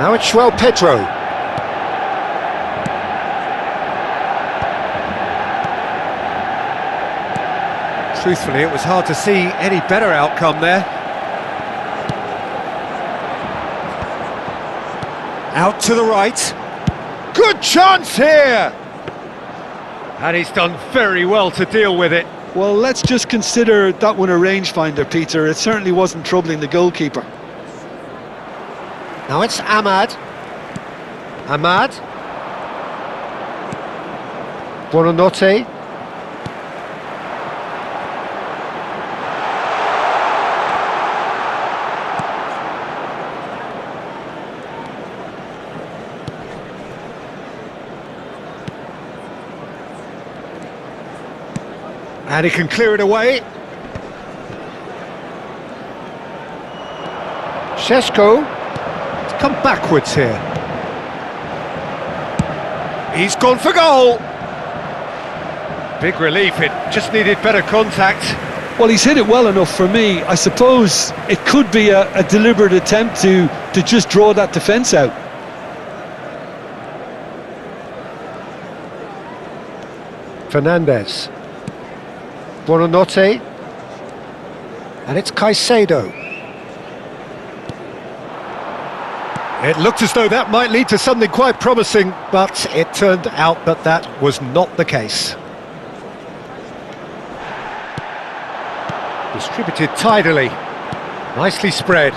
Now it's João Pedro. Truthfully, it was hard to see any better outcome there. Out to the right. Good chance here! And he's done very well to deal with it. Well, let's just consider that one a rangefinder, Peter. It certainly wasn't troubling the goalkeeper. Now it's Ahmad. Ahmad. Buonanotte. And he can clear it away. Šeško. He's come backwards here. He's gone for goal. Big relief, it just needed better contact. Well, he's hit it well enough for me. I suppose it could be a deliberate attempt to just draw that defence out. Fernandez. Buonanotte. And it's Caicedo. It looked as though that might lead to something quite promising, but it turned out that that was not the case. Distributed tidily. Nicely spread.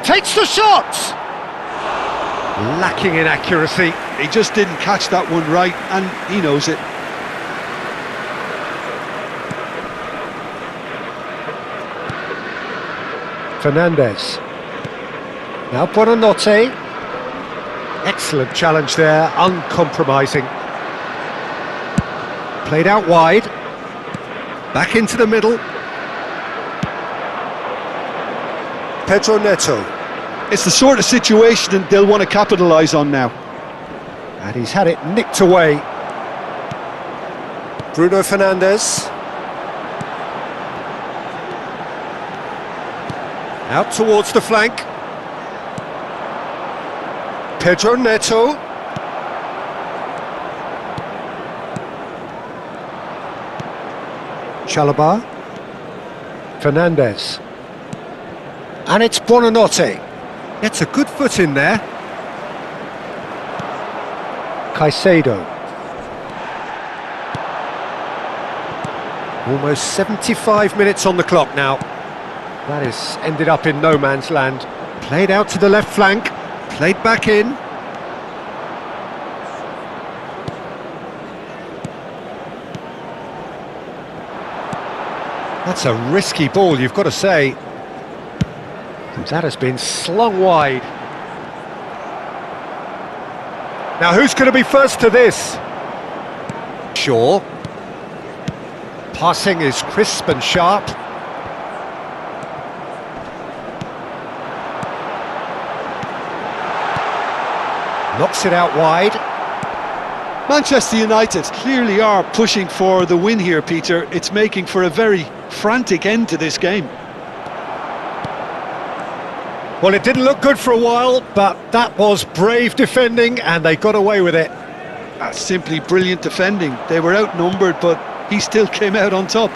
Takes the shot! Lacking in accuracy. He just didn't catch that one right, and he knows it. Fernandez. Now Buonanotte. Excellent challenge there, uncompromising. Played out wide. Back into the middle. Pedro Neto. It's the sort of situation that they'll want to capitalise on now. And he's had it nicked away. Bruno Fernandes. Out towards the flank. Pedro Neto. Chalobah. Fernandez. And it's Buonanotte. Gets a good foot in there. Caicedo. Almost 75 minutes on the clock now. That has ended up in no man's land. Played out to the left flank. Played back in. That's a risky ball, you've got to say. That has been slung wide. Now who's going to be first to this? Shaw. Passing is crisp and sharp. Knocks it out wide. Manchester United clearly are pushing for the win here, Peter. It's making for a very frantic end to this game. Well, it didn't look good for a while, but that was brave defending and they got away with it. That's simply brilliant defending. They were outnumbered, but he still came out on top.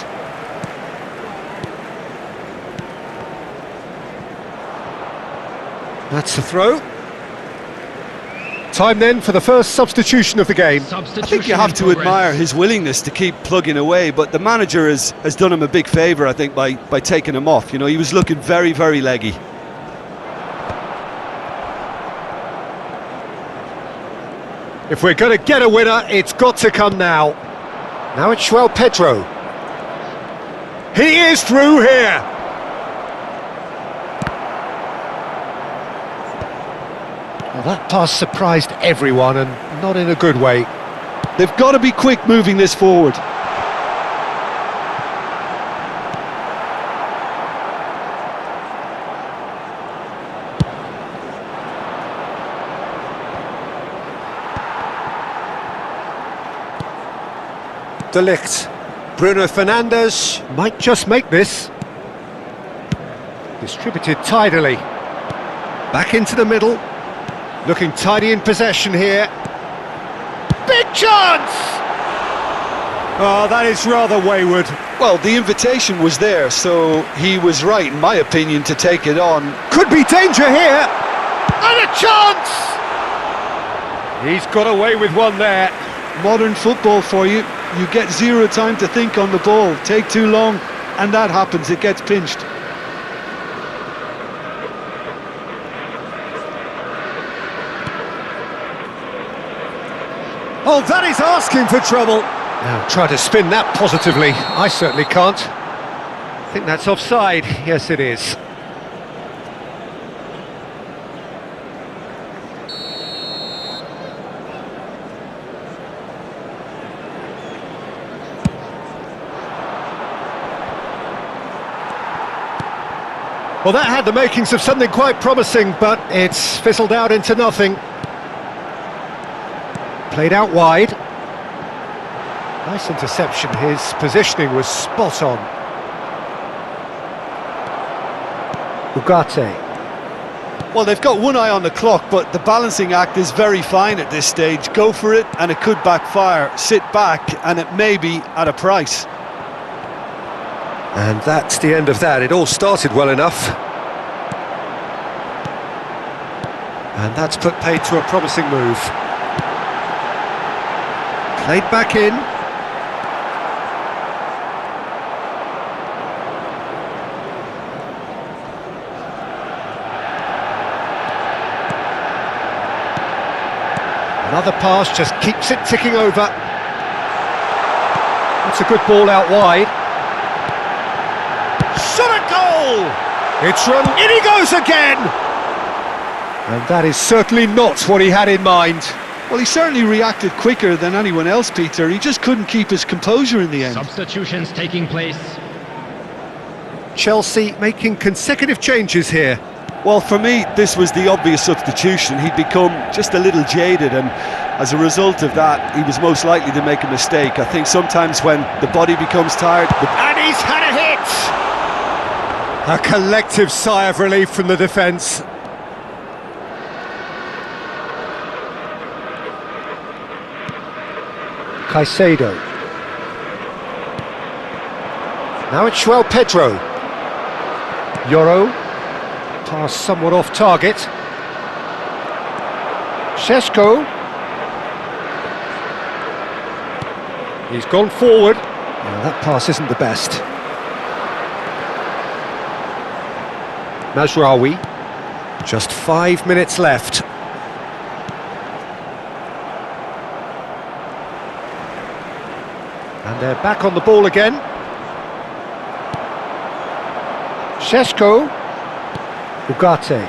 That's the throw. Time then for the first substitution of the game. I think you have to admire his willingness to keep plugging away, but the manager has done him a big favour, I think, by taking him off. You know, he was looking very, very leggy. If we're going to get a winner, it's got to come now. Now it's João Pedro. He is through here. Well, that pass surprised everyone, and not in a good way. They've got to be quick moving this forward. De Ligt. Bruno Fernandes might just make this. Distributed tidily. Back into the middle. Looking tidy in possession here. Big chance! Oh, that is rather wayward. Well, the invitation was there, so he was right, in my opinion, to take it on. Could be danger here. And What a chance! He's got away with one there. Modern football for you. You get zero time to think on the ball. Take too long, and that happens. It gets pinched. Oh, that is asking for trouble. Now, try to spin that positively. I certainly can't. I think that's offside. Yes, it is. Well, that had the makings of something quite promising, but it's fizzled out into nothing. Played out wide. Nice interception. His positioning was spot on. Ugarte. Well, they've got one eye on the clock, but the balancing act is very fine at this stage. Go for it, and it could backfire. Sit back, and it may be at a price. And that's the end of that. It all started well enough. And that's put paid to a promising move. Played back in. Another pass just keeps it ticking over. That's a good ball out wide. Shot a goal! It's run, in he goes again! And that is certainly not what he had in mind. Well, he certainly reacted quicker than anyone else, Peter. He just couldn't keep his composure in the end. Substitutions taking place. Chelsea making consecutive changes here. Well, for me, this was the obvious substitution. He'd become just a little jaded, and as a result of that, he was most likely to make a mistake. I think sometimes when the body becomes tired... And he's had a hit! A collective sigh of relief from the defence. Caicedo. Now it's João Pedro. Yoro. Pass somewhat off target. Šeško. He's gone forward. Now that pass isn't the best. Mazraoui. Just 5 minutes left. And they're back on the ball again. Šeško. Ugarte.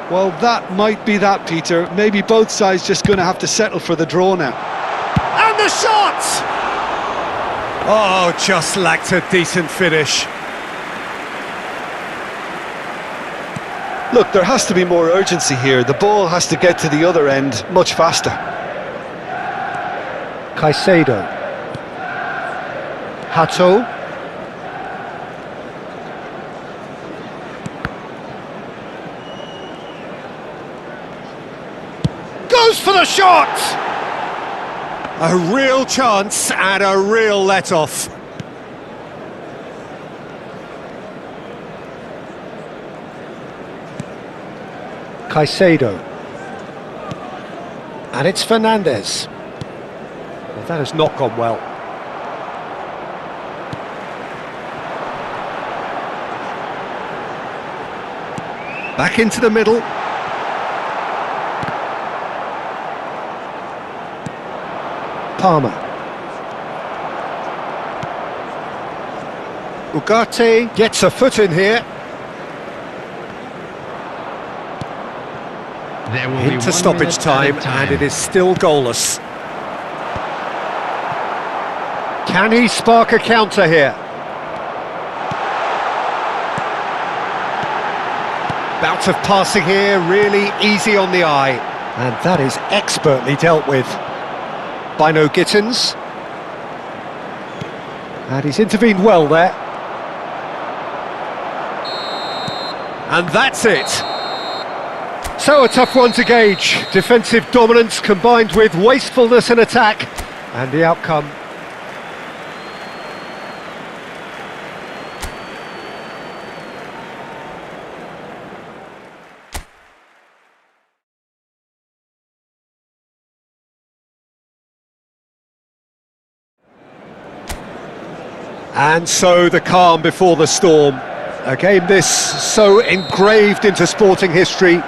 Well, that might be that, Peter. Maybe both sides just going to have to settle for the draw now. And the shot! Oh, just lacked a decent finish. Look, there has to be more urgency here. The ball has to get to the other end much faster. Caicedo. Hato. Goes for the shot! A real chance and a real let-off. Caicedo. And it's Fernandes. Well, that has not gone well. Back into the middle. Palmer. Ugarte gets a foot in here. There will be Into 1 stoppage minute time, and it is still goalless. Can he spark a counter here? Bout of passing here, really easy on the eye. And that is expertly dealt with by No Gittins. And he's intervened well there. And that's it. So a tough one to gauge. Defensive dominance combined with wastefulness in attack. And the outcome. And so the calm before the storm. A game this so engraved into sporting history.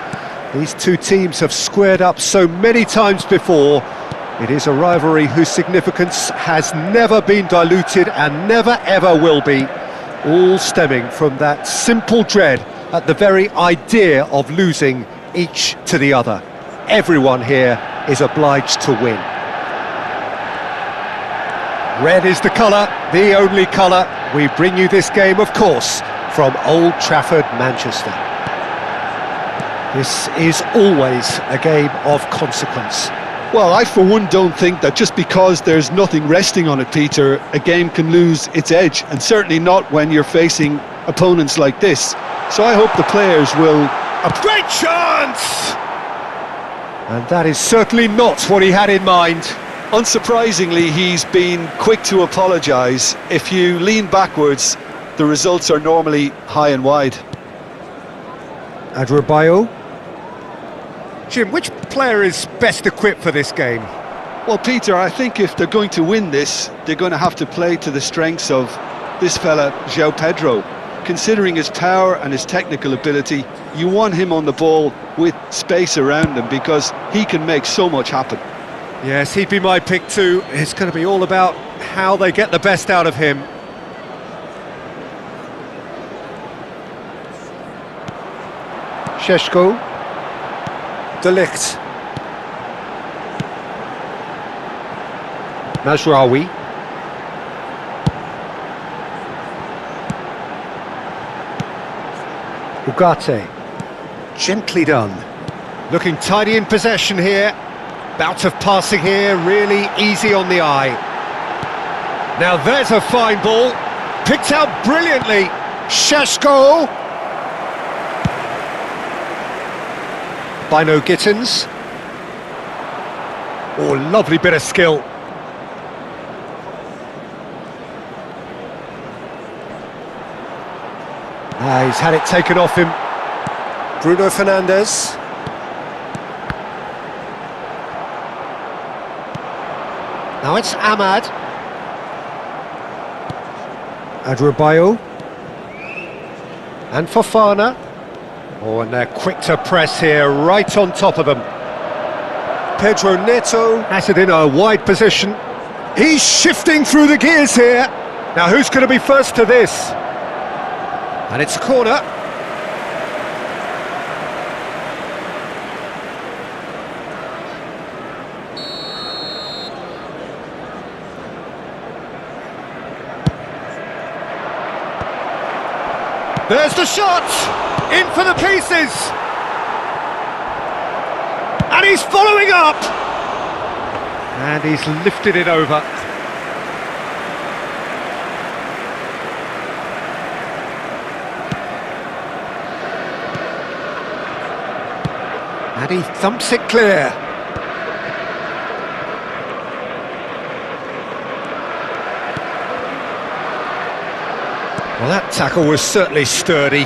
These two teams have squared up so many times before. It is a rivalry whose significance has never been diluted and never ever will be. All stemming from that simple dread at the very idea of losing each to the other. Everyone here is obliged to win. Red is the colour, the only colour. We bring you this game, of course, from Old Trafford, Manchester. This is always a game of consequence. Well, I for one don't think that just because there's nothing resting on it, Peter, a game can lose its edge, and certainly not when you're facing opponents like this. So I hope the players will... A great chance! And that is certainly not what he had in mind. Unsurprisingly, he's been quick to apologise. If you lean backwards, the results are normally high and wide. Adrabayo. Jim, which player is best equipped for this game? Well, Peter, I think if they're going to win this, they're going to have to play to the strengths of this fella, João Pedro. Considering his power and his technical ability, you want him on the ball with space around him because he can make so much happen. Yes, he'd be my pick too. It's going to be all about how they get the best out of him. Šeško. De Ligt. Mazraoui. Ugarte. Gently done. Looking tidy in possession here. Bout of passing here, really easy on the eye. Now there's a fine ball. Picked out brilliantly. Šeško. Bino Gittins. Oh, lovely bit of skill. He's had it taken off him. Bruno Fernandes. Now it's Ahmad. Adrabayo. And Fofana. Oh, and they're quick to press here, right on top of them. Pedro Neto has it in a wide position. He's shifting through the gears here. Now who's going to be first to this? And it's a corner. There's the shot! In for the pieces! And he's following up! And he's lifted it over. And he thumps it clear. Well, that tackle was certainly sturdy.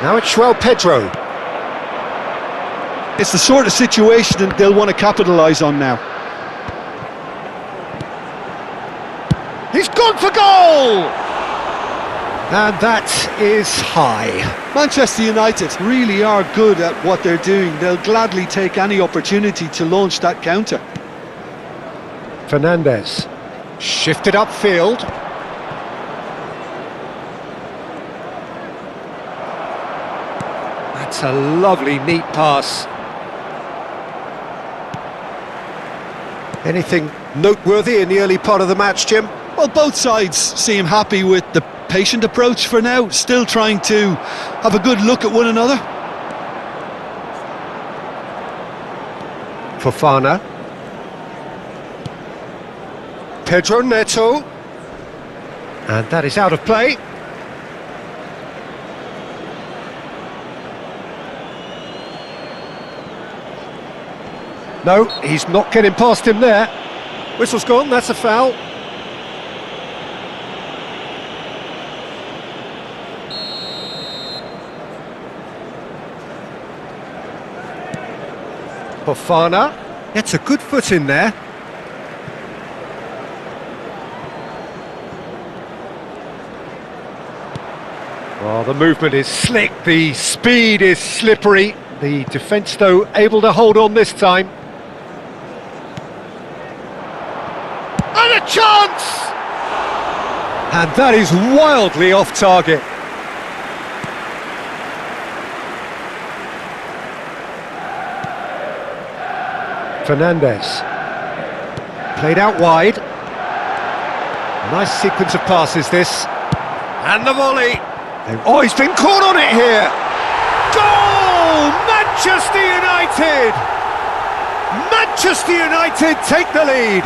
Now it's João Pedro. It's the sort of situation that they'll want to capitalise on now. He's gone for goal! And that is high. Manchester United really are good at what they're doing. They'll gladly take any opportunity to launch that counter. Fernandes. Shifted upfield. That's a lovely, neat pass. Anything noteworthy in the early part of the match, Jim? Well, both sides seem happy with the patient approach for now, still trying to have a good look at one another. Fofana. Pedro Neto. And that is out of play. No, he's not getting past him there. Whistle's gone, that's a foul. Fofana gets a good foot in there. The movement is slick, the speed is slippery. The defence, though, able to hold on this time. And a chance! And that is wildly off target. Fernandes. Played out wide. A nice sequence of passes, this. And the volley. Oh, he's been caught on it here. Goal! Manchester United! Manchester United take the lead.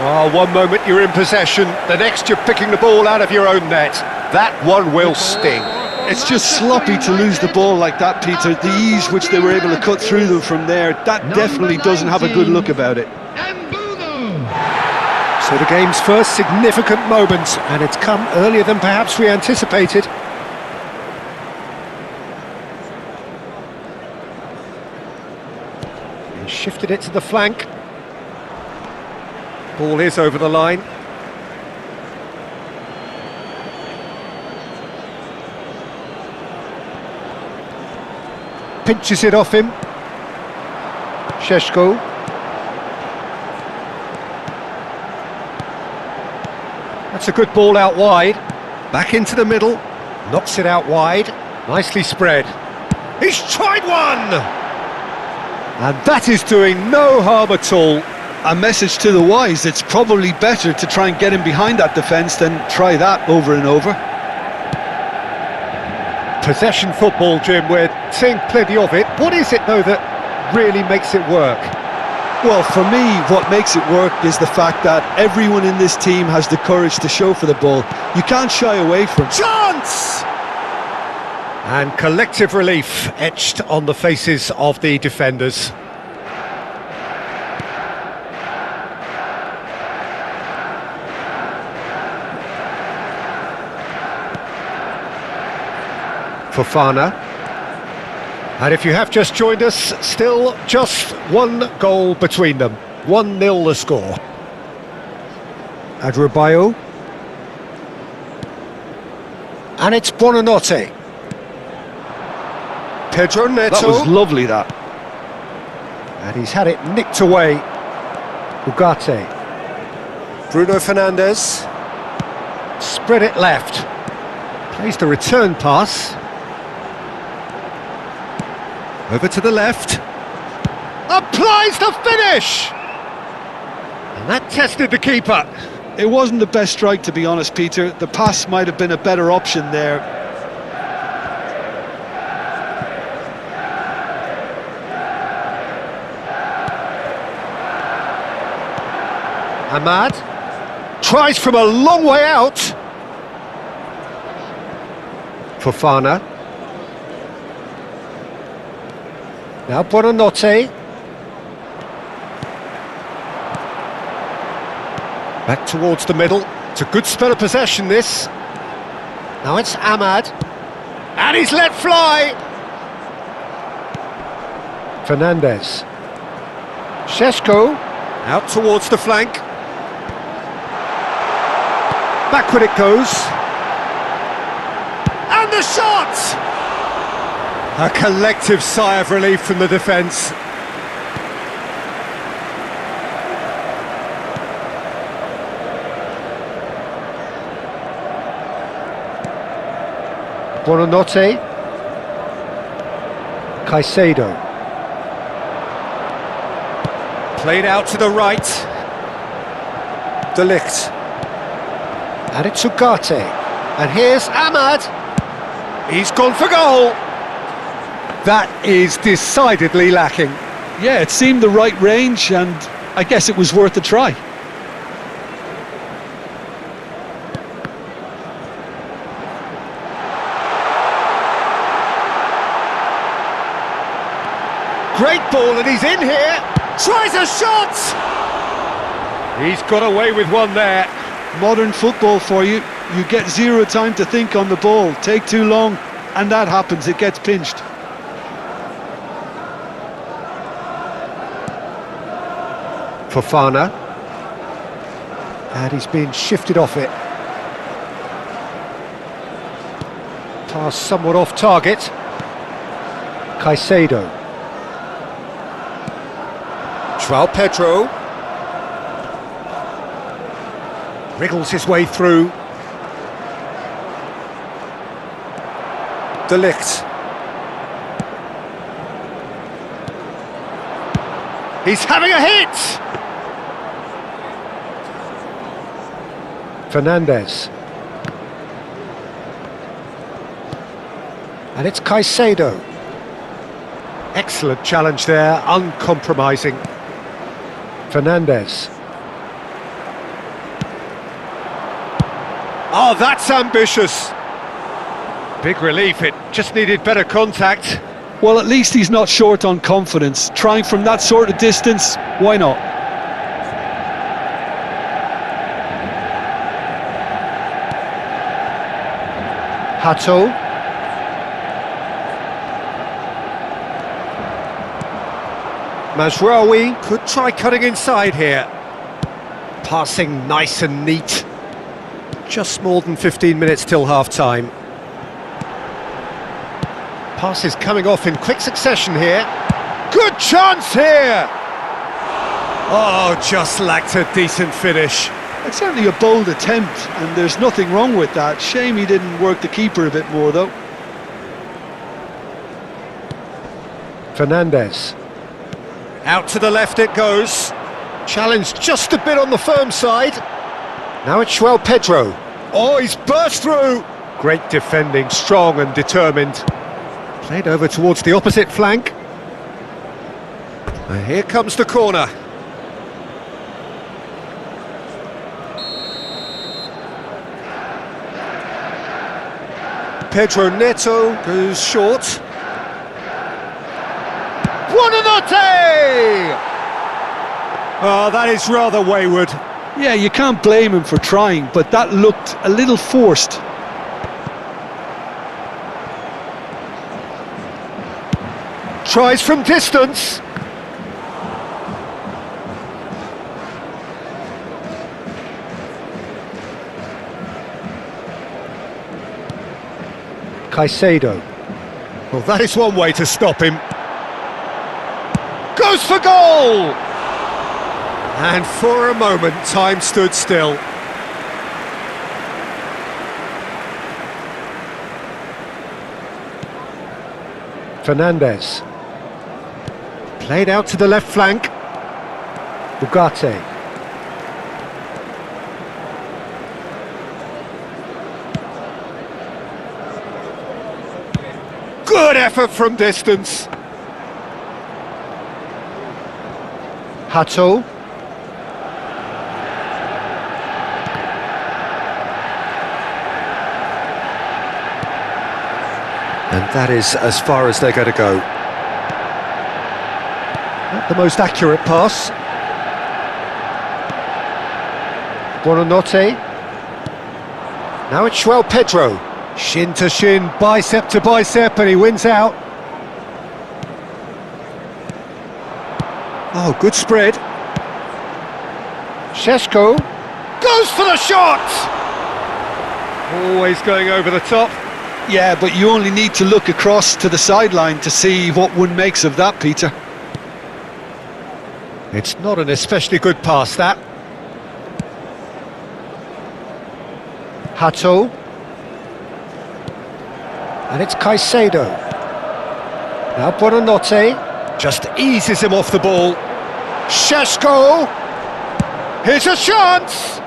Oh, one moment you're in possession, the next you're picking the ball out of your own net. That one will sting. It's just sloppy to lose the ball like that, Peter. The ease which they were able to cut through them from there, that definitely doesn't have a good look about it. So the game's first significant moment, and it's come earlier than perhaps we anticipated. He shifted it to the flank. Ball is over the line. Pinches it off him. Šeško. That's a good ball out wide. Back into the middle. Knocks it out wide. Nicely spread. He's tried one! And that is doing no harm at all. A message to the wise, it's probably better to try and get him behind that defence than try that over and over. Possession football, Jim, we're seeing plenty of it. What is it, though, that really makes it work? Well, for me, what makes it work is the fact that everyone in this team has the courage to show for the ball. You can't shy away from it. Chance! And collective relief etched on the faces of the defenders. Fofana. And if you have just joined us, still just one goal between them. 1-0 the score. Adrabayo. And it's Buonanotte. Pedro Neto. That was lovely, that. And he's had it nicked away. Ugarte. Bruno Fernandes. Spread it left. Plays the return pass. Over to the left. Applies the finish! And that tested the keeper. It wasn't the best strike, to be honest, Peter. The pass might have been a better option there. Ahmad tries from a long way out. Fofana. Now Buonanotte. Back towards the middle. It's a good spell of possession, this. Now it's Ahmad. And he's let fly! Fernandes. Šeško. Out towards the flank. Backward it goes. And the shot! A collective sigh of relief from the defence. Buonanotte. Caicedo. Played out to the right. De Ligt. And it's Ugarte. And here's Ahmad. He's gone for goal. That is decidedly lacking. Yeah, it seemed the right range, and I guess it was worth a try. Great ball, and he's in here. Tries a shot. He's got away with one there. Modern football for you. You get zero time to think on the ball. Take too long, and that happens. It gets pinched. Fofana. And he's been shifted off it. Pass somewhat off target. Caicedo. João Pedro. Wriggles his way through. De Ligt. He's having a hit! Fernandes. And it's Caicedo. Excellent challenge there, uncompromising. Fernandes. Oh, that's ambitious. Big relief, it just needed better contact. Well, at least he's not short on confidence. Trying from that sort of distance, why not? Hato. Mazraoui could try cutting inside here. Passing nice and neat. Just more than 15 minutes till half-time. Passes coming off in quick succession here. Good chance here! Oh, just lacked a decent finish. It's certainly a bold attempt, and there's nothing wrong with that. Shame he didn't work the keeper a bit more, though. Fernandes. Out to the left it goes. Challenged just a bit on the firm side. Now it's João Pedro. Oh, he's burst through! Great defending, strong and determined. Played over towards the opposite flank. And here comes the corner. Pedro Neto goes short. Buonanotte! Oh, that is rather wayward. Yeah, you can't blame him for trying, but that looked a little forced. Tries from distance. Caicedo. Well, that is one way to stop him. Goes for goal! And for a moment, time stood still. Fernandes. Played out to the left flank. Ugarte. Good effort from distance. Hato. And that is as far as they're going to go. Not the most accurate pass. Buonanotte. Now it's João Pedro. Shin to shin, bicep to bicep, and he wins out. Oh, good spread. Šeško goes for the shot! Always going over the top. Yeah, but you only need to look across to the sideline to see what one makes of that, Peter. It's not an especially good pass, that. Hato. And it's Caicedo. Now Buonanotte just eases him off the ball. Šeško! Here's a chance!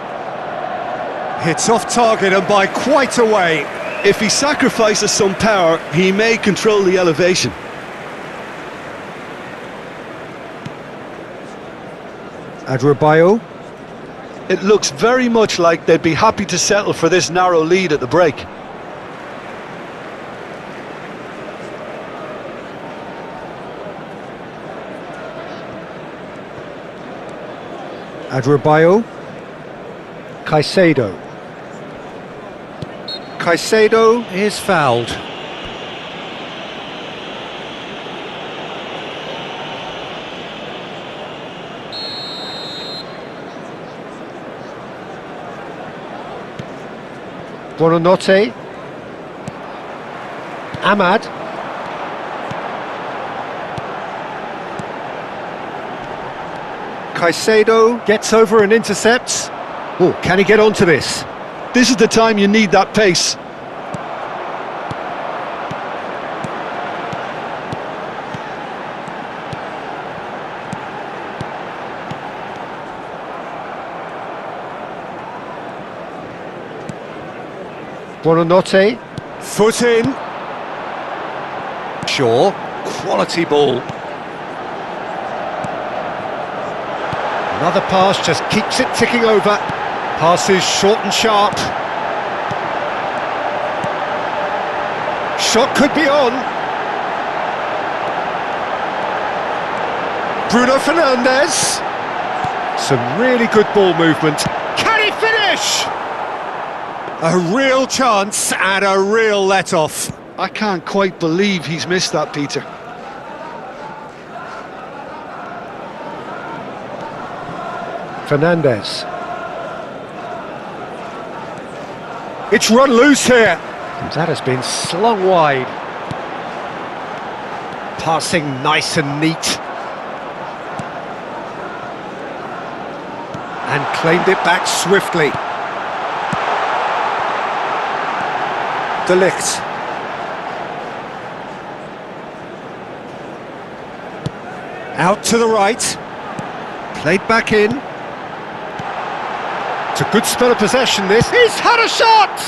It's off target and by quite a way. If he sacrifices some power, he may control the elevation. Adebayo. It looks very much like they'd be happy to settle for this narrow lead at the break. Adebayo. Caicedo. Caicedo is fouled. Buonanotte. Ahmad. Caicedo gets over and intercepts. Oh, can he get onto this? This is the time you need that pace. Buonanotte, foot in. Shaw, quality ball. Another pass just keeps it ticking over. Passes short and sharp. Shot could be on. Bruno Fernandes. Some really good ball movement. Can he finish? A real chance and a real let-off. I can't quite believe he's missed that, Peter. Fernandes. It's run loose here. That has been slung wide. Passing nice and neat. And claimed it back swiftly. De Ligt. Out to the right. Played back in. It's a good spell of possession, this. He's had a shot!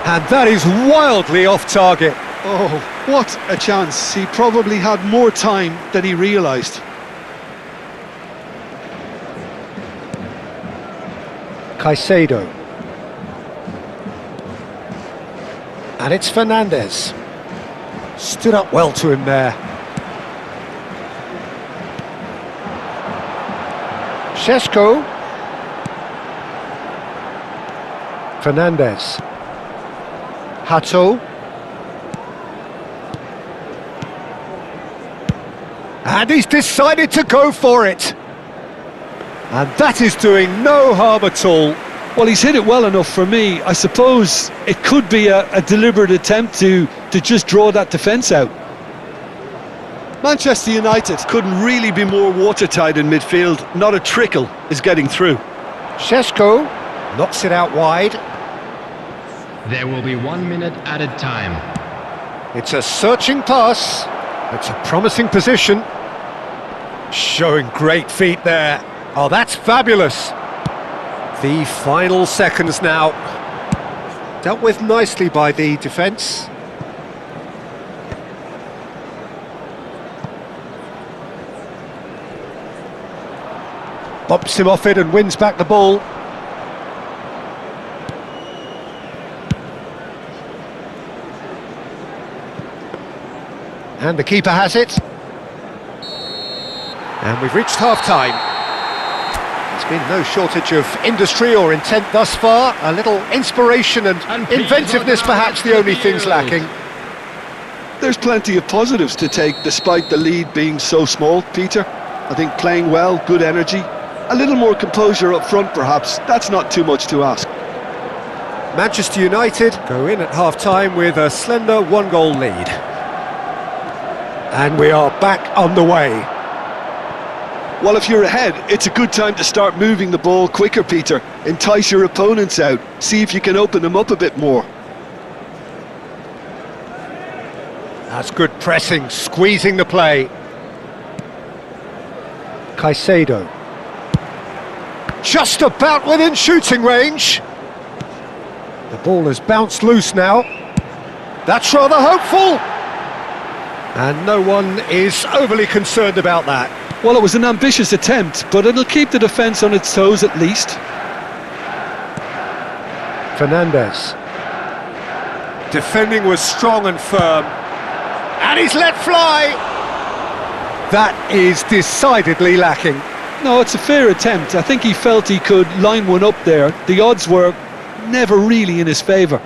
And that is wildly off target. Oh, what a chance. He probably had more time than he realised. Caicedo. And it's Fernandes. Stood up well to him there. Šeško. Fernandes. Hato. And he's decided to go for it. And that is doing no harm at all. Well, he's hit it well enough for me. I suppose it could be a deliberate attempt to just draw that defence out. Manchester United couldn't really be more watertight in midfield. Not a trickle is getting through. Šeško knocks it out wide. There will be 1 minute added time. It's a searching pass. It's a promising position. Showing great feet there. Oh, that's fabulous. The final seconds now. Dealt with nicely by the defence. Bumps him off it and wins back the ball. And the keeper has it. And we've reached half-time. There's been no shortage of industry or intent thus far. A little inspiration and inventiveness perhaps the only things lacking. There's plenty of positives to take despite the lead being so small, Peter. I think playing well, good energy. A little more composure up front perhaps. That's not too much to ask. Manchester United go in at half-time with a slender 1-goal lead. And we are back on the way. Well, if you're ahead, it's a good time to start moving the ball quicker, Peter. Entice your opponents out. See if you can open them up a bit more. That's good pressing, squeezing the play. Caicedo. Just about within shooting range. The ball has bounced loose now. That's rather hopeful. And no one is overly concerned about that. Well, it was an ambitious attempt, but it'll keep the defence on its toes at least. Fernandes. Defending was strong and firm. And he's let fly! That is decidedly lacking. No, it's a fair attempt. I think he felt he could line one up there. The odds were never really in his favour.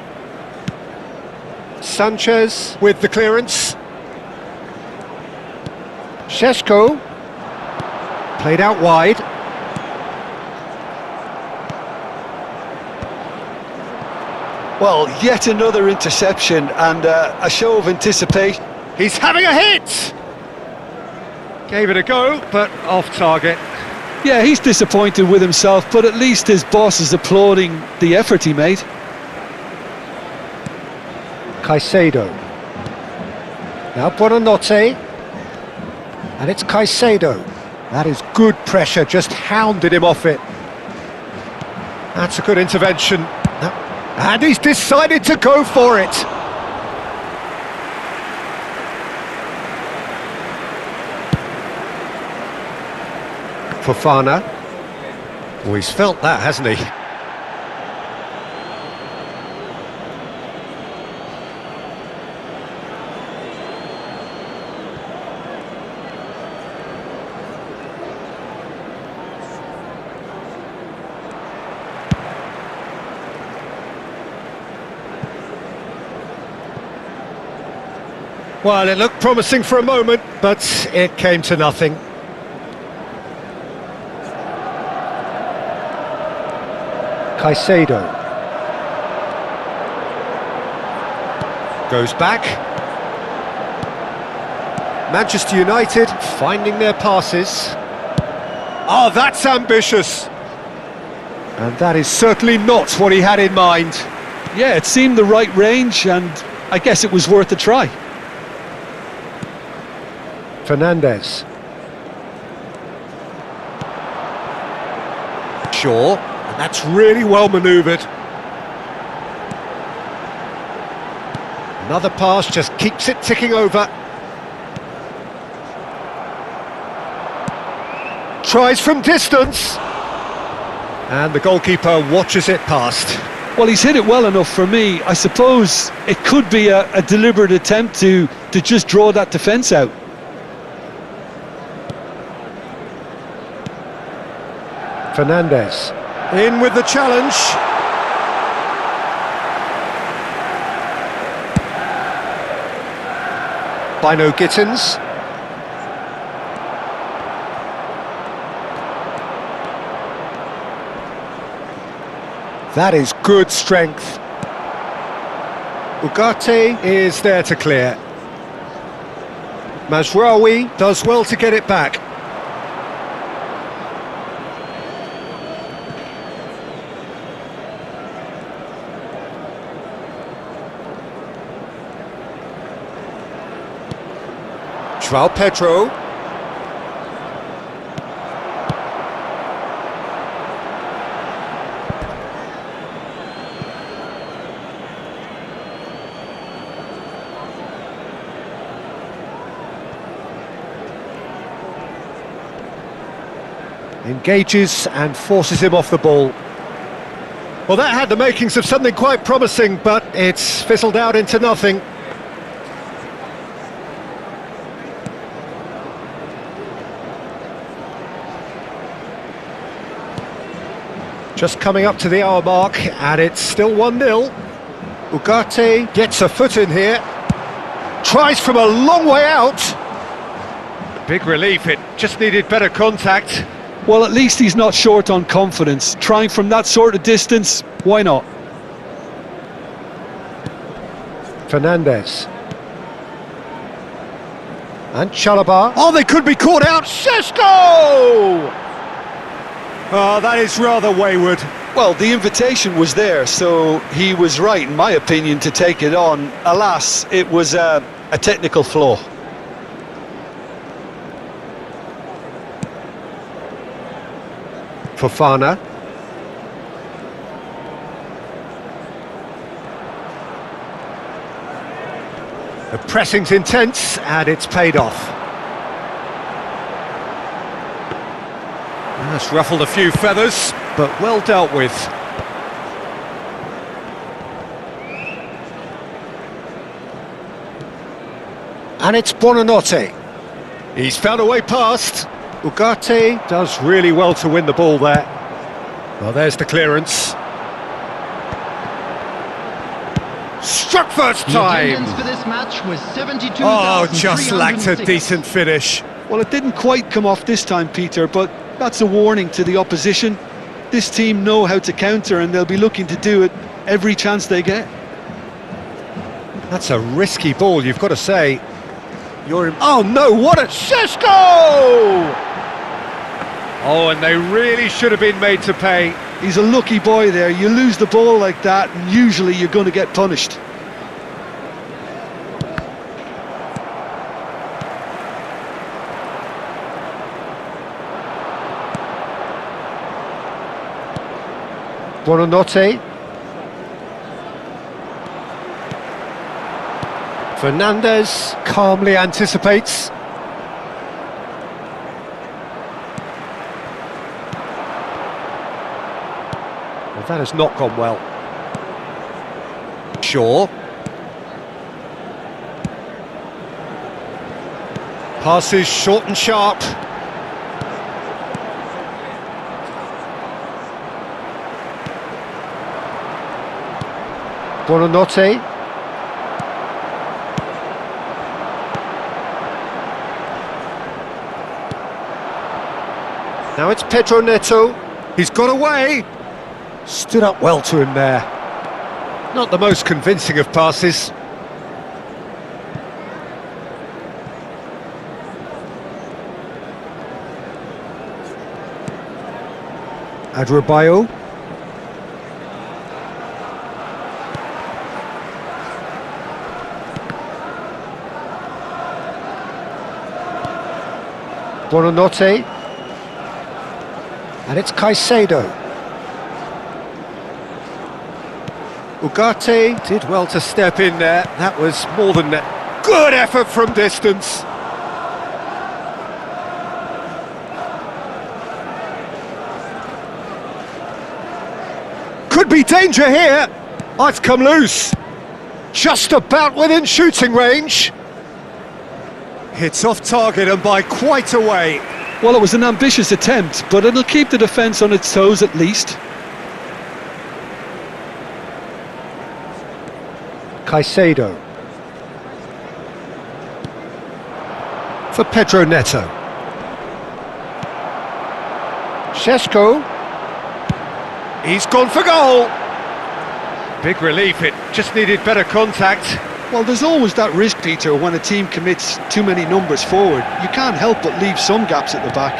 Sanchez with the clearance. Šeško. Played out wide. Well, yet another interception and a show of anticipation. He's having a hit! Gave it a go, but off target. Yeah, he's disappointed with himself, but at least his boss is applauding the effort he made. Caicedo. Now Buonanotte. And it's Caicedo. That is good pressure, just hounded him off it. That's a good intervention. And he's decided to go for it. Fofana. Oh, he's felt that, hasn't he? Well, it looked promising for a moment, but it came to nothing. Caicedo. Goes back. Manchester United finding their passes. Oh, that's ambitious! And that is certainly not what he had in mind. Yeah, it seemed the right range, and I guess it was worth a try. Fernandes. Shaw, and that's really well manoeuvred. Another pass just keeps it ticking over. Tries from distance. And the goalkeeper watches it past. Well, he's hit it well enough for me. I suppose it could be a deliberate attempt to just draw that defence out. Fernandes. In with the challenge. Bino Gittins. That is good strength. Ugarte is there to clear. Mazraoui does well to get it back. João Pedro. Engages and forces him off the ball. Well, that had the makings of something quite promising, but it's fizzled out into nothing. Just coming up to the hour mark, and it's still 1-0. Ugarte gets a foot in here. Tries from a long way out. Big relief, it just needed better contact. Well, at least he's not short on confidence. Trying from that sort of distance, why not? Fernandes. And Chalobah. Oh, they could be caught out. Šeško! Oh, that is rather wayward. Well, the invitation was there, so he was right, in my opinion, to take it on. Alas, it was a technical flaw. Fofana. The pressing's intense, and it's paid off. That's ruffled a few feathers, but well dealt with. And it's Buonanotte. He's found a way past. Ugarte does really well to win the ball there. Well, there's the clearance. Struck first time! The attendance for this match was 72,306. Oh, just lacked a decent finish. Well, it didn't quite come off this time, Peter, but that's a warning to the opposition. This team know how to counter, and they'll be looking to do it every chance they get. That's a risky ball, you've got to say. Oh no, what a Šeško! Oh, and they really should have been made to pay. He's a lucky boy there. You lose the ball like that, and usually you're going to get punished. Buonanotte. Fernandez calmly anticipates. Well, that has not gone well. Shaw. Passes short and sharp. Buonanotte. Now it's Pedro Neto. He's got away. Stood up well to him there. Not the most convincing of passes. Adrabayo. Buonanotte. And it's Caicedo. Ugarte did well to step in there. That was more than that. Good effort from distance. Could be danger here. Oh, it's come loose. Just about within shooting range. Hits off target and by quite a way. Well, it was an ambitious attempt, but it'll keep the defence on its toes at least. Caicedo. For Pedro Neto. Šeško. He's gone for goal. Big relief, it just needed better contact. Well, there's always that risk, Peter, when a team commits too many numbers forward. You can't help but leave some gaps at the back.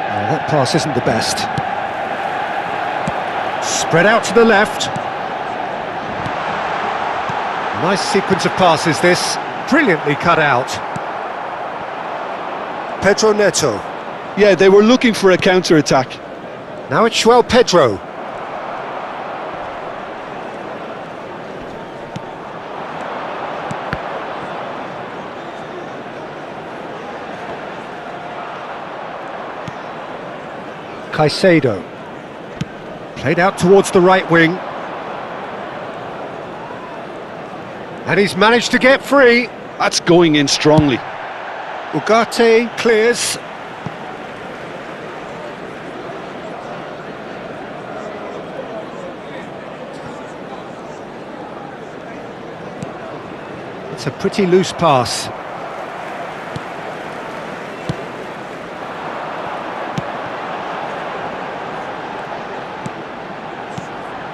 Oh, that pass isn't the best. Spread out to the left. Nice sequence of passes this. Brilliantly cut out. Pedro Neto. Yeah, they were looking for a counter-attack. Now it's João Pedro. Caicedo. Played out towards the right wing. And he's managed to get free. That's going in strongly. Ugarte clears. It's a pretty loose pass.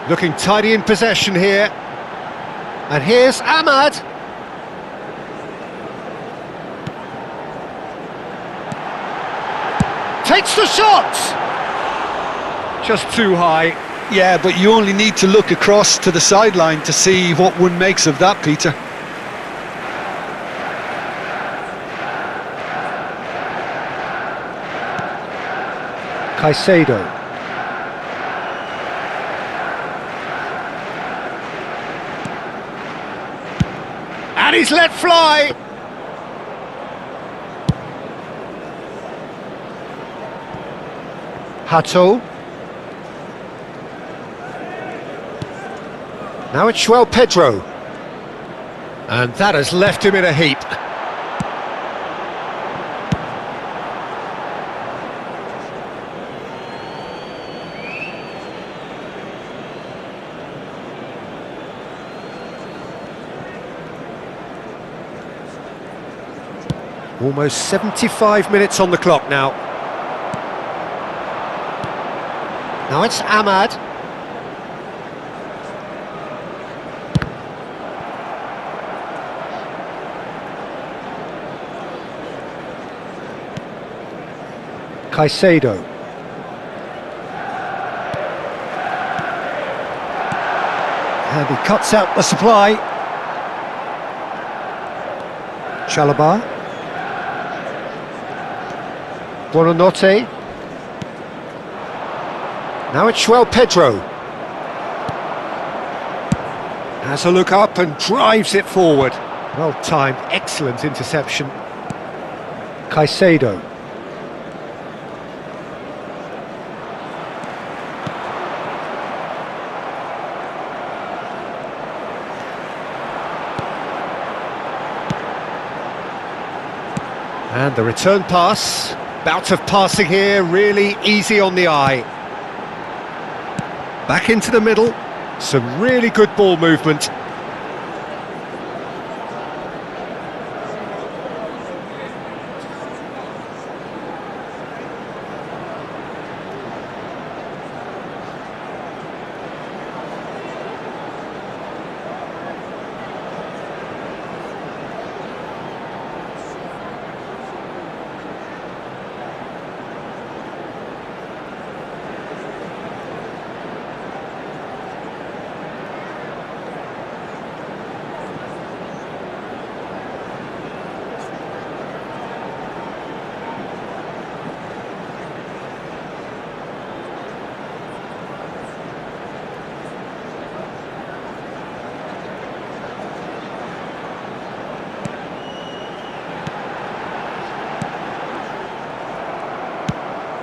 Looking tidy in possession here. And here's Ahmad. Takes the shot! Just too high. Yeah, but you only need to look across to the sideline to see what one makes of that, Peter. Caicedo. And he's let fly! Hato. Now it's João Pedro. And that has left him in a heap. Almost 75 minutes on the clock now. Now it's Ahmad. Caicedo. And he cuts out the supply. Chalobah. Buonanotte. Now it's Pedro. Has a look up and drives it forward. Well timed, excellent interception. Caicedo. And the return pass. Bout of passing here, really easy on the eye. Back into the middle. Some really good ball movement.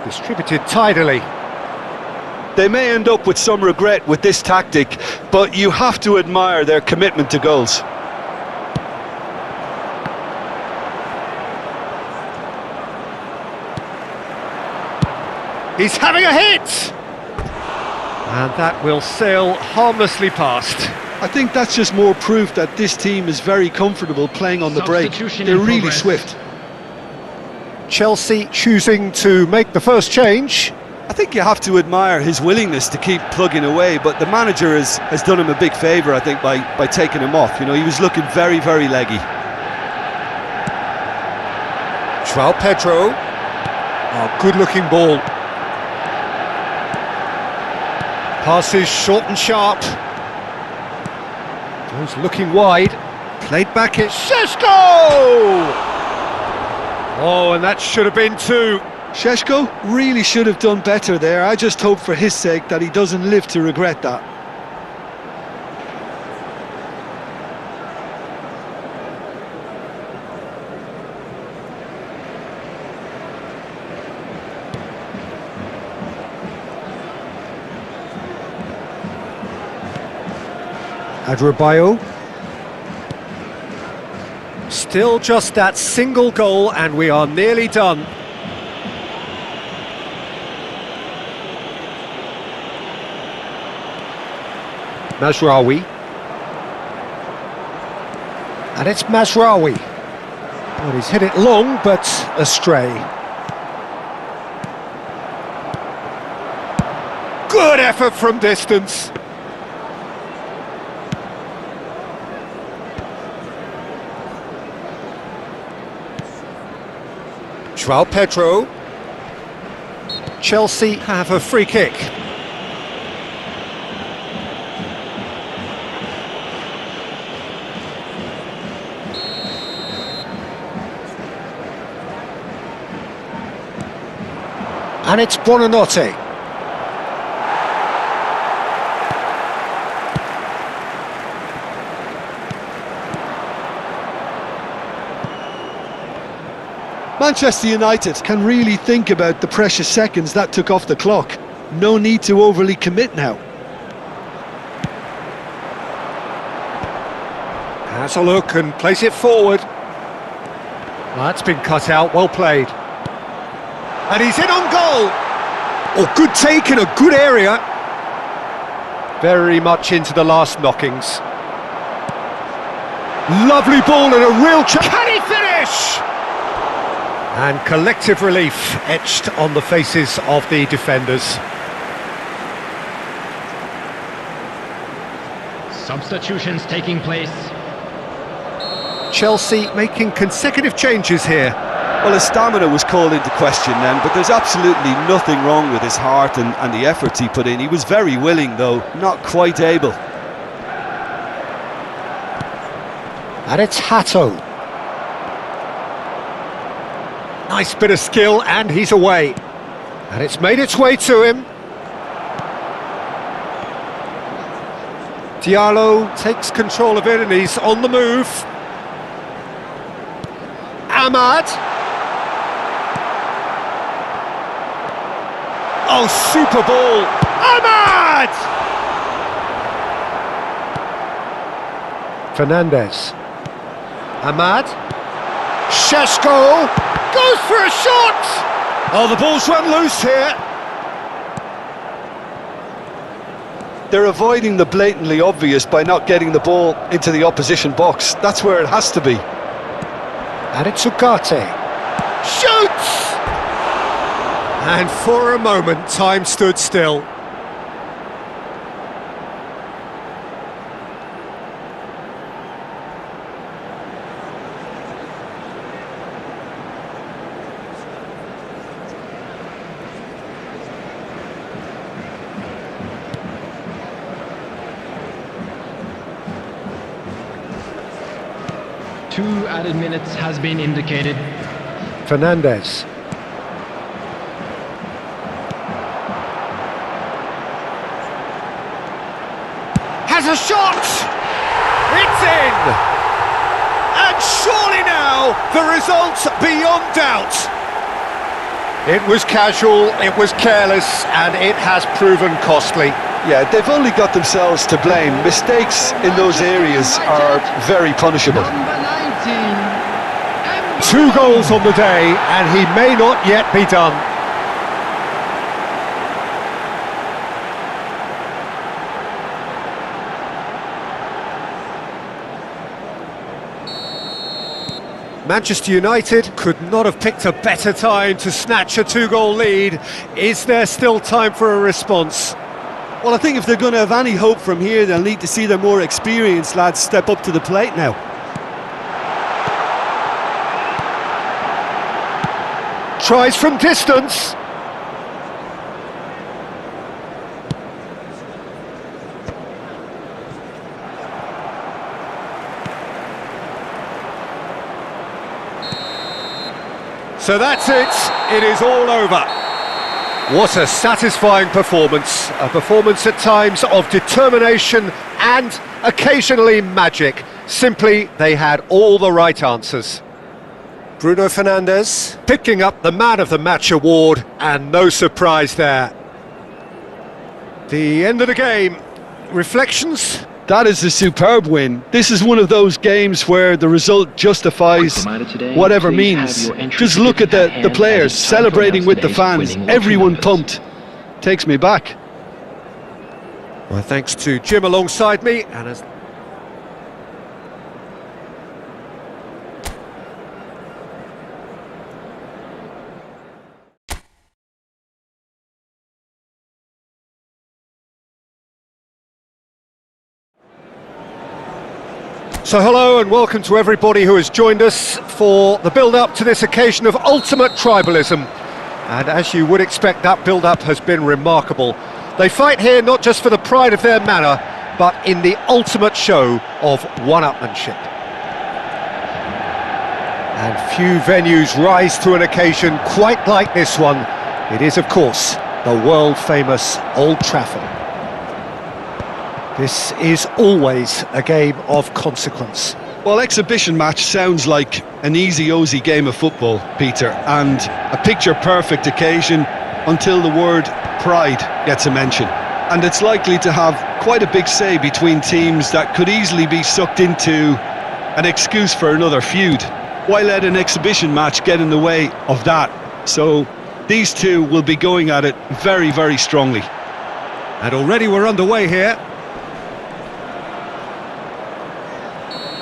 Distributed tidily. They may end up with some regret with this tactic, but you have to admire their commitment to goals. He's having a hit! And that will sail harmlessly past. I think that's just more proof that this team is very comfortable playing on the break. Substitution They're in really progress. swift. Chelsea choosing to make the first change. I think you have to admire his willingness to keep plugging away, but the manager has done him a big favour, I think, by taking him off. You know, he was looking very, very leggy. Pedro. Oh, good-looking ball. Passes short and sharp. Goes looking wide. Played back at Šeško! Oh, and that should have been two. Šeško really should have done better there. I just hope for his sake that he doesn't live to regret that. Adebayo. Still just that single goal and we are nearly done. Mazraoui. And it's Mazraoui. Well, he's hit it long, but astray. Good effort from distance. Pedro. Chelsea have a free kick. And it's Buonanotte. Manchester United can really think about the precious seconds that took off the clock. No need to overly commit now. Has a look and plays it forward. Well, that's been cut out, well played. And he's in on goal! Oh, good take in a good area. Very much into the last knockings. Lovely ball and a real chance. Can he finish? And collective relief etched on the faces of the defenders. Substitutions taking place. Chelsea making consecutive changes here. Well, his stamina was called into question then, but there's absolutely nothing wrong with his heart and the efforts he put in. He was very willing, though, not quite able. And it's Hatto. Nice bit of skill, and he's away. And it's made its way to him. Diallo takes control of it, and he's on the move. Ahmad. Oh, super ball. Ahmad! Fernandez. Ahmad. Šeško goes for a shot! Oh, the ball's run loose here. They're avoiding the blatantly obvious by not getting the ball into the opposition box. That's where it has to be. And it's Ugarte. Shoots! And for a moment, time stood still. Two added minutes has been indicated. Fernandez. Has a shot! It's in! And surely now, the result beyond doubt. It was casual, it was careless, and it has proven costly. Yeah, they've only got themselves to blame. Mistakes in those areas are very punishable. Number 19. 2 goals on the day, and he may not yet be done. Manchester United could not have picked a better time to snatch a 2-goal lead. Is there still time for a response? Well, I think if they're going to have any hope from here, they'll need to see their more experienced lads step up to the plate now. Tries from distance. So that's it. It is all over. What a satisfying performance. A performance at times of determination and occasionally magic. Simply, they had all the right answers. Bruno Fernandes picking up the Man of the Match award, and no surprise there. The end of the game. Reflections? That is a superb win. This is one of those games where the result justifies whatever means. Just look at the players celebrating with the fans. Everyone pumped. Takes me back. Well, thanks to Jim alongside me, and as So hello and welcome to everybody who has joined us for the build-up to this occasion of ultimate tribalism. And as you would expect, that build-up has been remarkable. They fight here not just for the pride of their manor, but in the ultimate show of one-upmanship. And few venues rise to an occasion quite like this one. It is, of course, the world-famous Old Trafford. This is always a game of consequence. Well, exhibition match sounds like an easy-ozy game of football, Peter, and a picture-perfect occasion until the word pride gets a mention. And it's likely to have quite a big say between teams that could easily be sucked into an excuse for another feud. Why let an exhibition match get in the way of that? So these two will be going at it very, very strongly. And already we're underway here.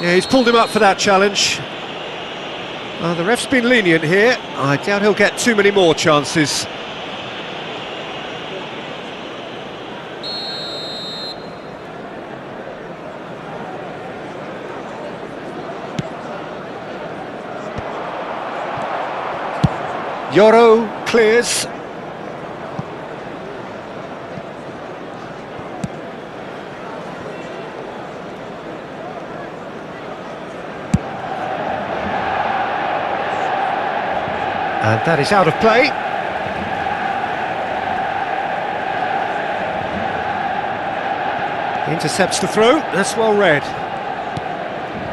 Yeah, he's pulled him up for that challenge. The ref's been lenient here. I doubt he'll get too many more chances. Yoro clears. And that is out of play. Intercepts the throw, that's well read.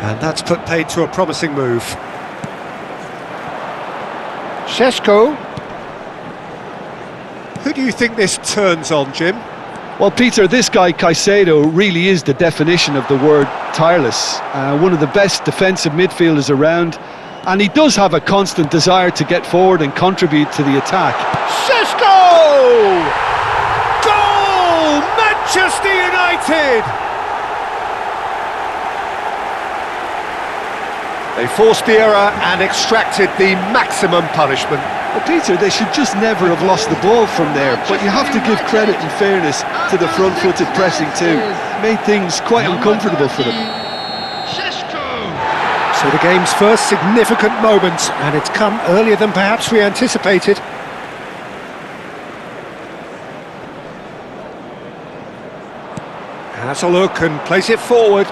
And that's put paid to a promising move. Šeško. Who do you think this turns on, Jim? Well, Peter, this guy Caicedo really is the definition of the word tireless. One of the best defensive midfielders around, and he does have a constant desire to get forward and contribute to the attack. Šeško! Goal! Manchester United! They forced the error and extracted the maximum punishment. Well, Peter, they should just never have lost the ball from there, but you have to give credit and fairness to the front-footed pressing too. Made things quite uncomfortable for them. So the game's first significant moment, and it's come earlier than perhaps we anticipated. Has a look and plays it forward.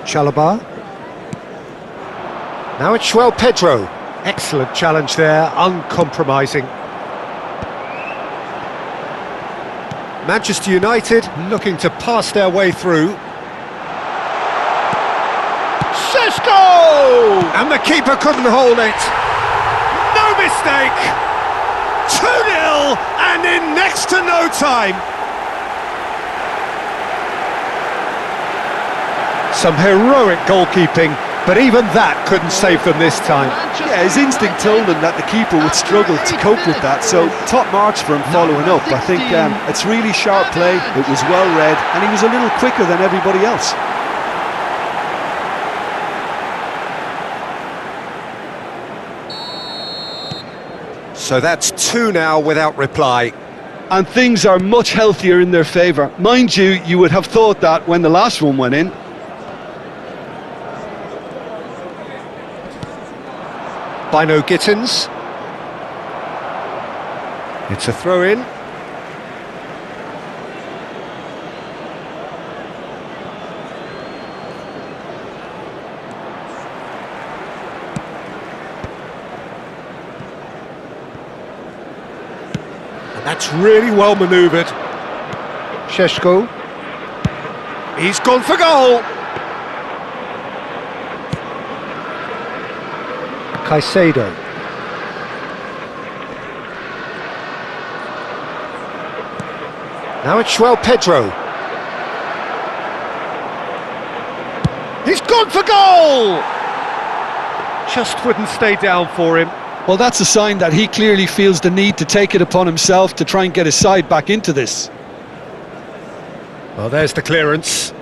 Chalobah. Now it's João Pedro. Excellent challenge there, uncompromising. Manchester United looking to pass their way through. Šeško! And the keeper couldn't hold it. No mistake. 2-0 and in next to no time. Some heroic goalkeeping, but even that couldn't save them this time. Yeah, his instinct told him that the keeper would struggle to cope with that, so top marks for him following up. I think it's really sharp play, it was well read, and he was a little quicker than everybody else. So that's 2 now without reply. And things are much healthier in their favour. Mind you, you would have thought that when the last one went in. Bino Gittins. It's a throw-in. And that's really well manoeuvred. Šeško. He's gone for goal. Caicedo. Now it's João Pedro. He's gone for goal! Just wouldn't stay down for him. Well, that's a sign that he clearly feels the need to take it upon himself to try and get his side back into this. Well, there's the clearance.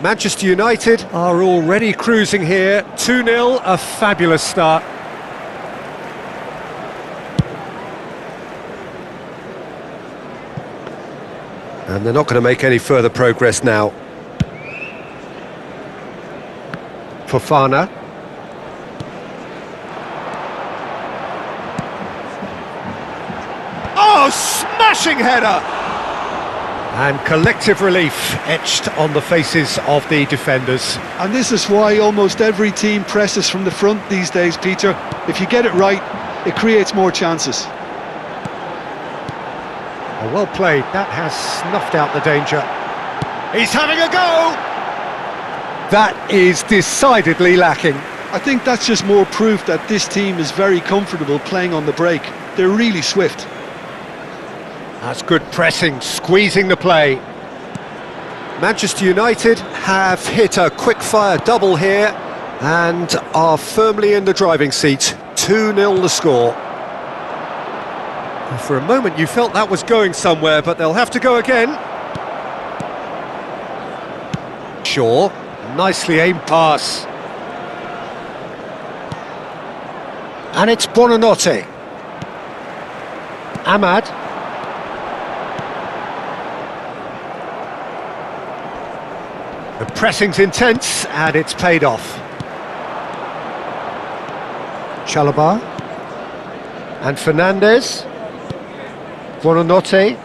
Manchester United are already cruising here. 2-0, a fabulous start. And they're not going to make any further progress now. Fofana. Oh, smashing header! And collective relief etched on the faces of the defenders. And this is why almost every team presses from the front these days, Peter. If you get it right, it creates more chances. Oh, well played, that has snuffed out the danger. He's having a go! That is decidedly lacking. I think that's just more proof that this team is very comfortable playing on the break. They're really swift. That's good pressing, squeezing the play. Manchester United have hit a quick-fire double here and are firmly in the driving seat. 2-0 the score. For a moment you felt that was going somewhere, but they'll have to go again. Shaw, nicely aimed pass. And it's Buonanotte. Ahmad. The pressing's intense, and it's paid off. Chalobah. And Fernandes. Buonanotte.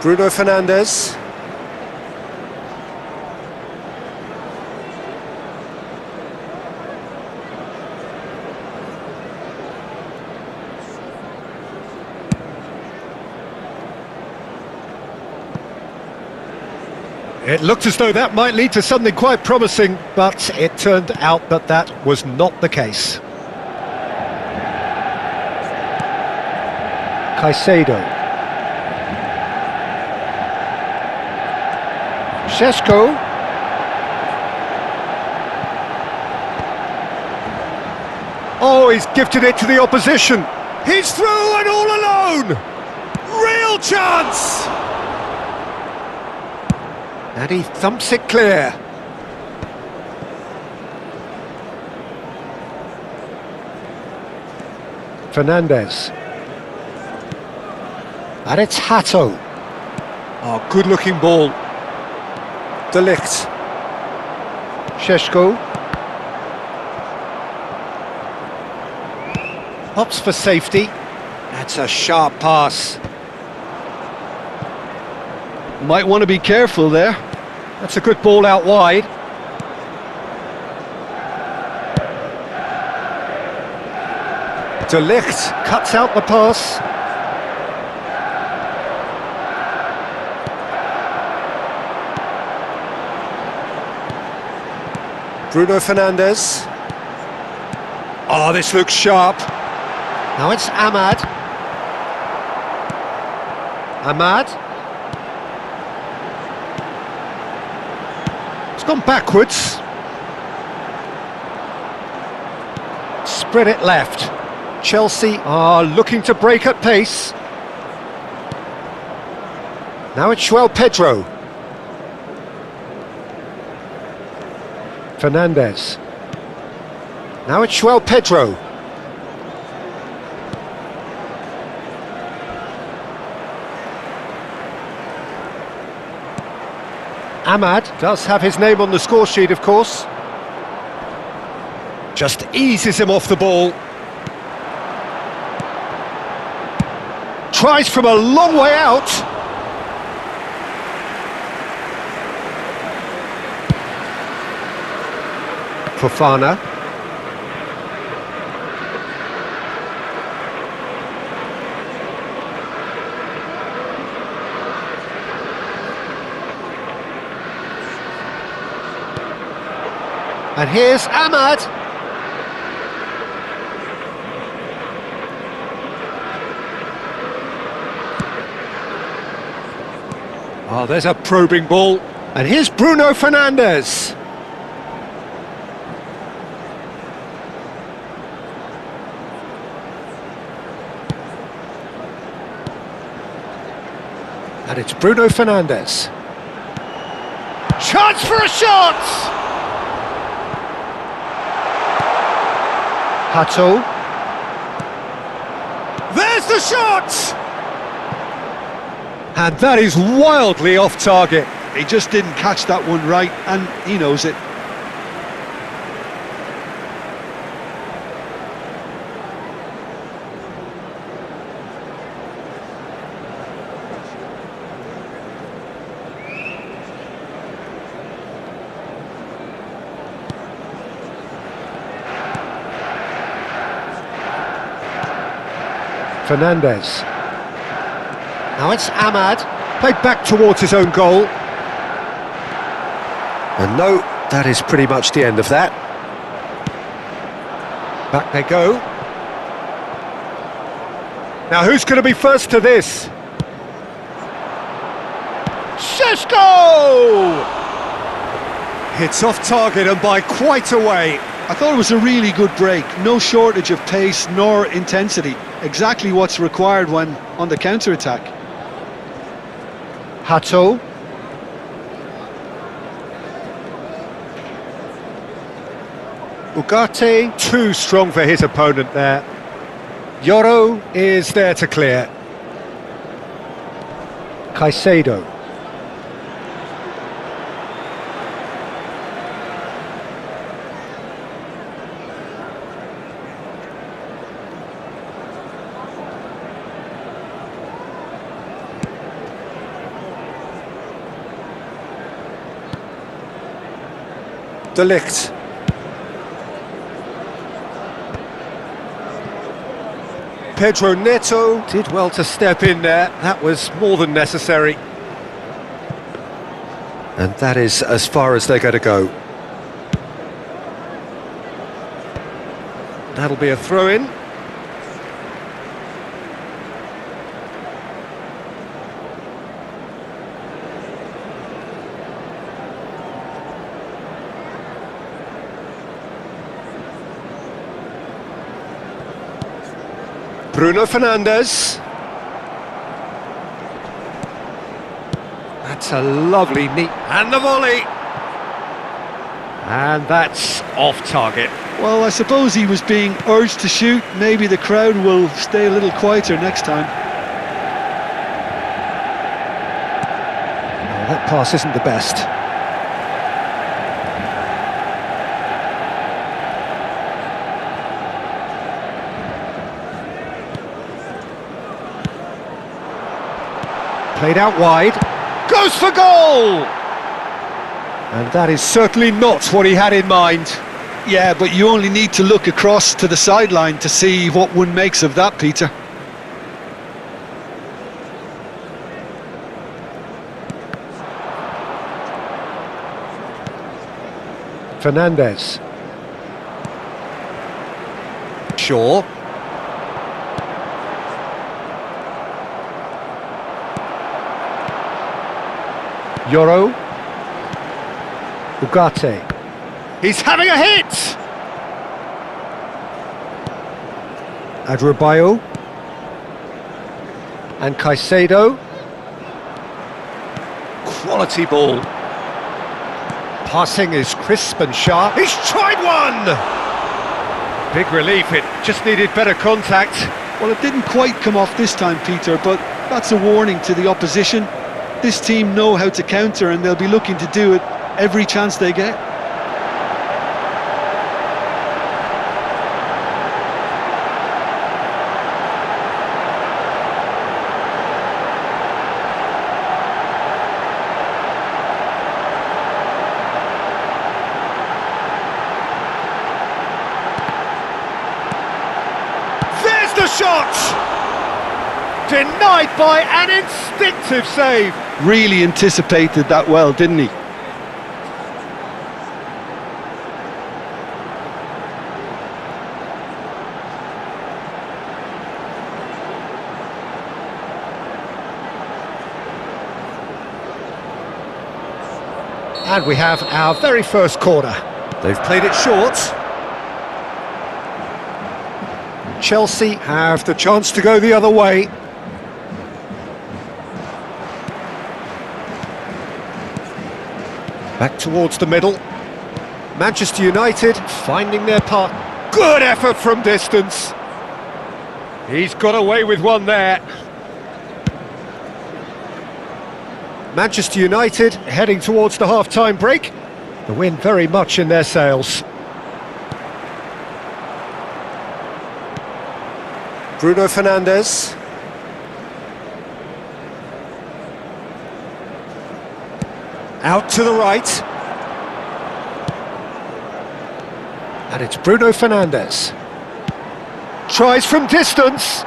Bruno Fernandes. It looked as though that might lead to something quite promising, but it turned out that that was not the case. Caicedo. Šeško. Oh, he's gifted it to the opposition. He's through and all alone. Real chance. And he thumps it clear. Fernandes. And it's Hato. Oh, good-looking ball. De Ligt. Šeško. Opts for safety. That's a sharp pass. Might want to be careful there. That's a good ball out wide. De Ligt cuts out the pass. Bruno Fernandes. Oh, this looks sharp. Now it's Ahmad. Ahmad. It's gone backwards. Spread it left. Chelsea are looking to break at pace. Now it's João Pedro. Fernandes. Now it's João Pedro. Ahmad does have his name on the score sheet, of course. Just eases him off the ball. Tries from a long way out. Fofana. And here's Ahmad. Oh, there's a probing ball. And here's Bruno Fernandes. And it's Bruno Fernandes. Chance for a shot! Hato. There's the shot! And that is wildly off target. He just didn't catch that one right, and he knows it. Fernandes. Now it's Ahmad, played back towards his own goal. And no, that is pretty much the end of that. Back they go. Now who's going to be first to this? Šeško! It's off target and by quite a way. I thought it was a really good break. No shortage of pace nor intensity. Exactly what's required when on the counter-attack. Hato. Ugarte, too strong for his opponent there. Yoro is there to clear. Caicedo. De Ligt. Pedro Neto did well to step in there. That was more than necessary. And that is as far as they're going to go. That'll be a throw-in. Bruno Fernandes. That's a lovely neat... And the volley! And that's off target. Well, I suppose he was being urged to shoot. Maybe the crowd will stay a little quieter next time. No, that pass isn't the best. Played out wide, goes for goal! And that is certainly not what he had in mind. Yeah, but you only need to look across to the sideline to see what one makes of that, Peter. Fernandes. Shaw. Yoro. Ugarte. He's having a hit! Adrabayo. And Caicedo. Quality ball. Passing is crisp and sharp. He's tried one! Big relief, it just needed better contact. Well, it didn't quite come off this time, Peter, but that's a warning to the opposition. This team know how to counter and they'll be looking to do it every chance they get. There's the shot! Denied by an instinctive save. Really anticipated that well, didn't he? And we have our very first corner. They've played it short. Chelsea have the chance to go the other way. Back towards the middle. Manchester United finding their part. Good effort from distance. He's got away with one there. Manchester United heading towards the half-time break. The win very much in their sails. Bruno Fernandes. Out to the right. And it's Bruno Fernandes. Tries from distance.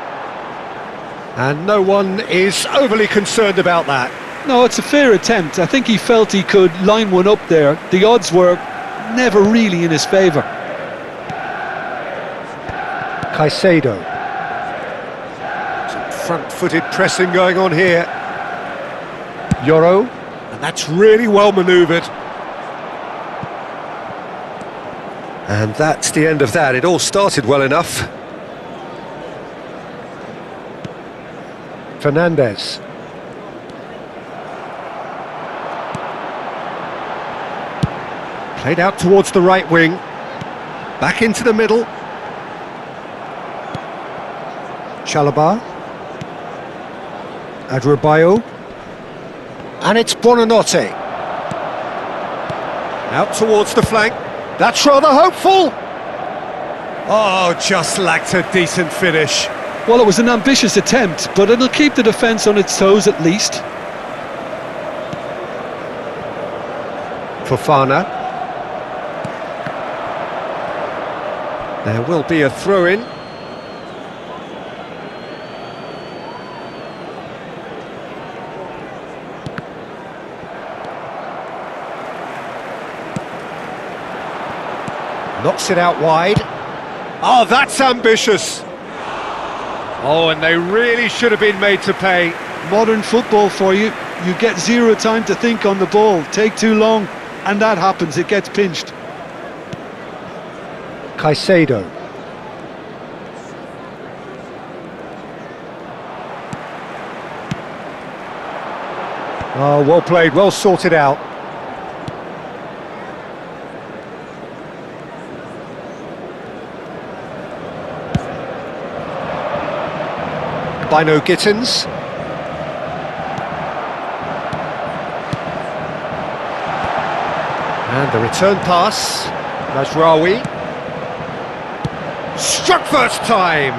And no one is overly concerned about that. No, it's a fair attempt. I think he felt he could line one up there. The odds were never really in his favour. Caicedo. Some front-footed pressing going on here. Yoro. And that's really well manoeuvred. And that's the end of that. It all started well enough. Fernandes. Played out towards the right wing. Back into the middle. Chalobah. Adrabayo. And it's Buonanotte. Out towards the flank. That's rather hopeful. Oh, just lacked a decent finish. Well, it was an ambitious attempt, but it'll keep the defence on its toes at least. Fofana. There will be a throw-in. Knocks it out wide. Oh, that's ambitious. Oh, and they really should have been made to pay. Modern football for you. You get zero time to think on the ball. Take too long, and that happens. It gets pinched. Caicedo. Oh, well played, well sorted out. Bino Gittins. And the return pass. Mazraoui. Struck first time.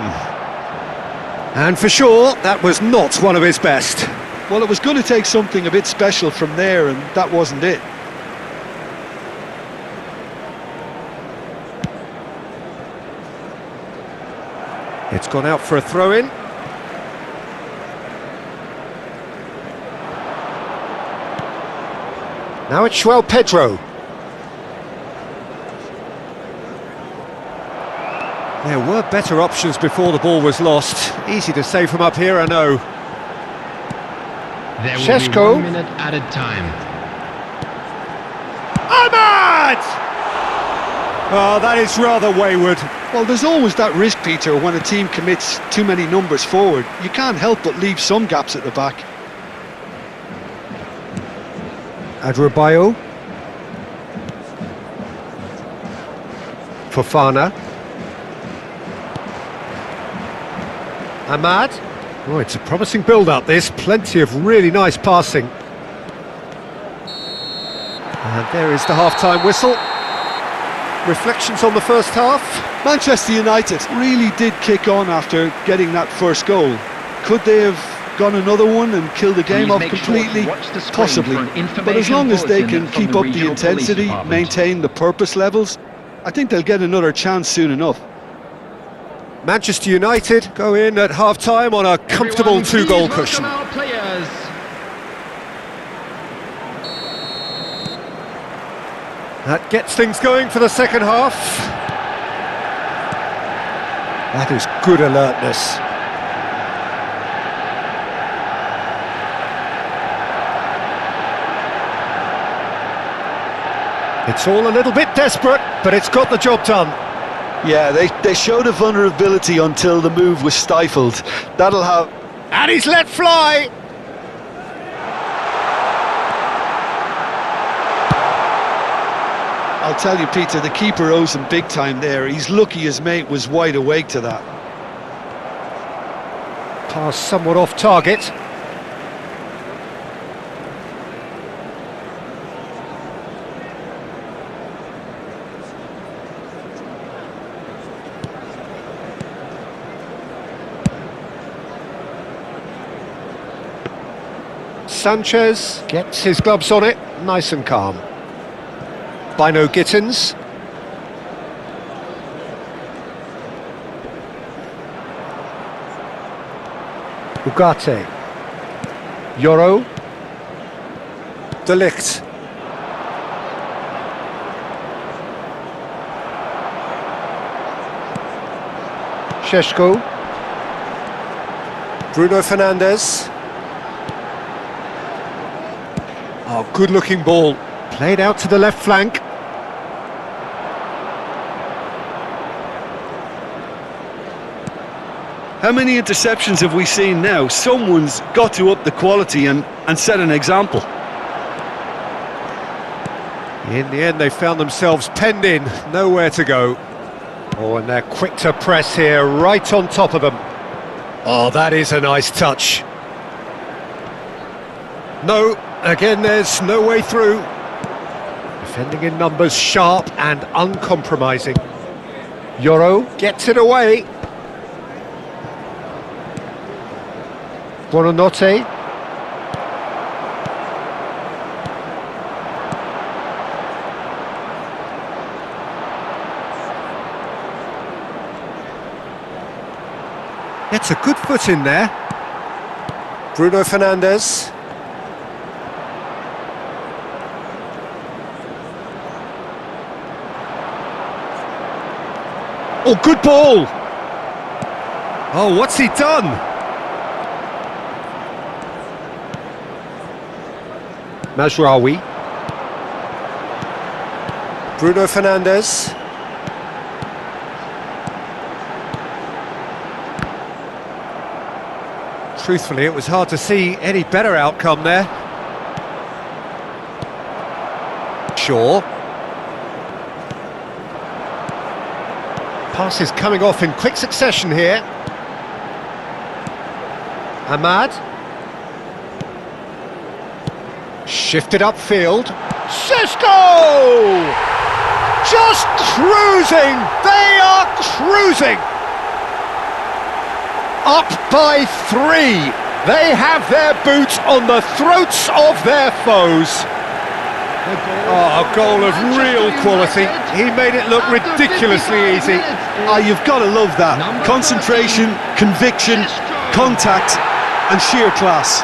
And for sure, that was not one of his best. Well, it was going to take something a bit special from there, and that wasn't it. It's gone out for a throw-in. Now it's João Pedro. There were better options before the ball was lost. Easy to save from up here, I know. There will Šeško. be 1 minute added time. Ahmad! Oh, that is rather wayward. Well, there's always that risk, Peter, when a team commits too many numbers forward. You can't help but leave some gaps at the back. Adrabayo. Fofana. Ahmad. Oh, it's a promising build-up, this. Plenty of really nice passing. And there is the half-time whistle. Reflections on the first half? Manchester United really did kick on after getting that first goal. Could they have gone another one and killed the game off completely? Possibly. But as long as they can keep up the intensity, maintain the purpose levels, I think they'll get another chance soon enough. Manchester United go in at half-time on a comfortable two-goal cushion. Our players. That gets things going for the second half. That is good alertness. It's all a little bit desperate, but it's got the job done. Yeah, they showed a vulnerability until the move was stifled. That'll have... And he's let fly! I'll tell you, Peter, the keeper owes him big time there. He's lucky his mate was wide awake to that. Pass somewhat off target. Sanchez gets his gloves on it, nice and calm. Bino Gittins. Ugarte. Yoro. De Ligt. Šeško. Bruno Fernandes. Oh, good-looking ball. Played out to the left flank. How many interceptions have we seen now? Someone's got to up the quality and set an example. In the end, they found themselves penned in, nowhere to go. Oh, and they're quick to press here, right on top of them. Oh, that is a nice touch. No, again, there's no way through. Defending in numbers, sharp and uncompromising. Yoro gets it away. Buonanotte. Gets a good foot in there. Bruno Fernandes. Oh, good ball! Oh, what's he done? Mazraoui. Bruno Fernandes. Truthfully, it was hard to see any better outcome there. Shaw. Passes coming off in quick succession here. Ahmad. Shifted upfield. Šeško! Just cruising! They are cruising! Up by 3. They have their boots on the throats of their foes. Oh, a goal of real quality. He made it look ridiculously easy. Ah, you've got to love that. Concentration, conviction, contact and sheer class.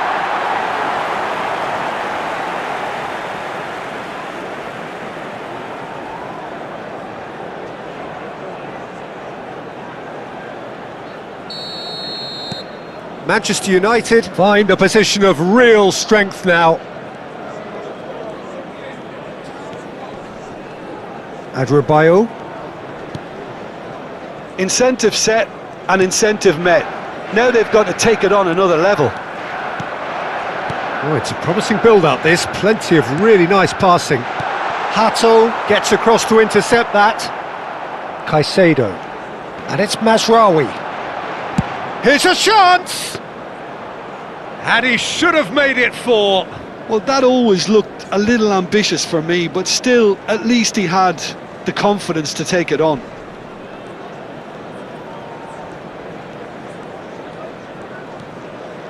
Manchester United find a position of real strength now. Adebayo. Incentive set and incentive met. Now they've got to take it on another level. Oh, it's a promising build-up this. Plenty of really nice passing. Hato gets across to intercept that. Caicedo. And it's Mazraoui. Here's a chance! And he should have made it 4. Well, that always looked a little ambitious for me, but still, at least he had the confidence to take it on.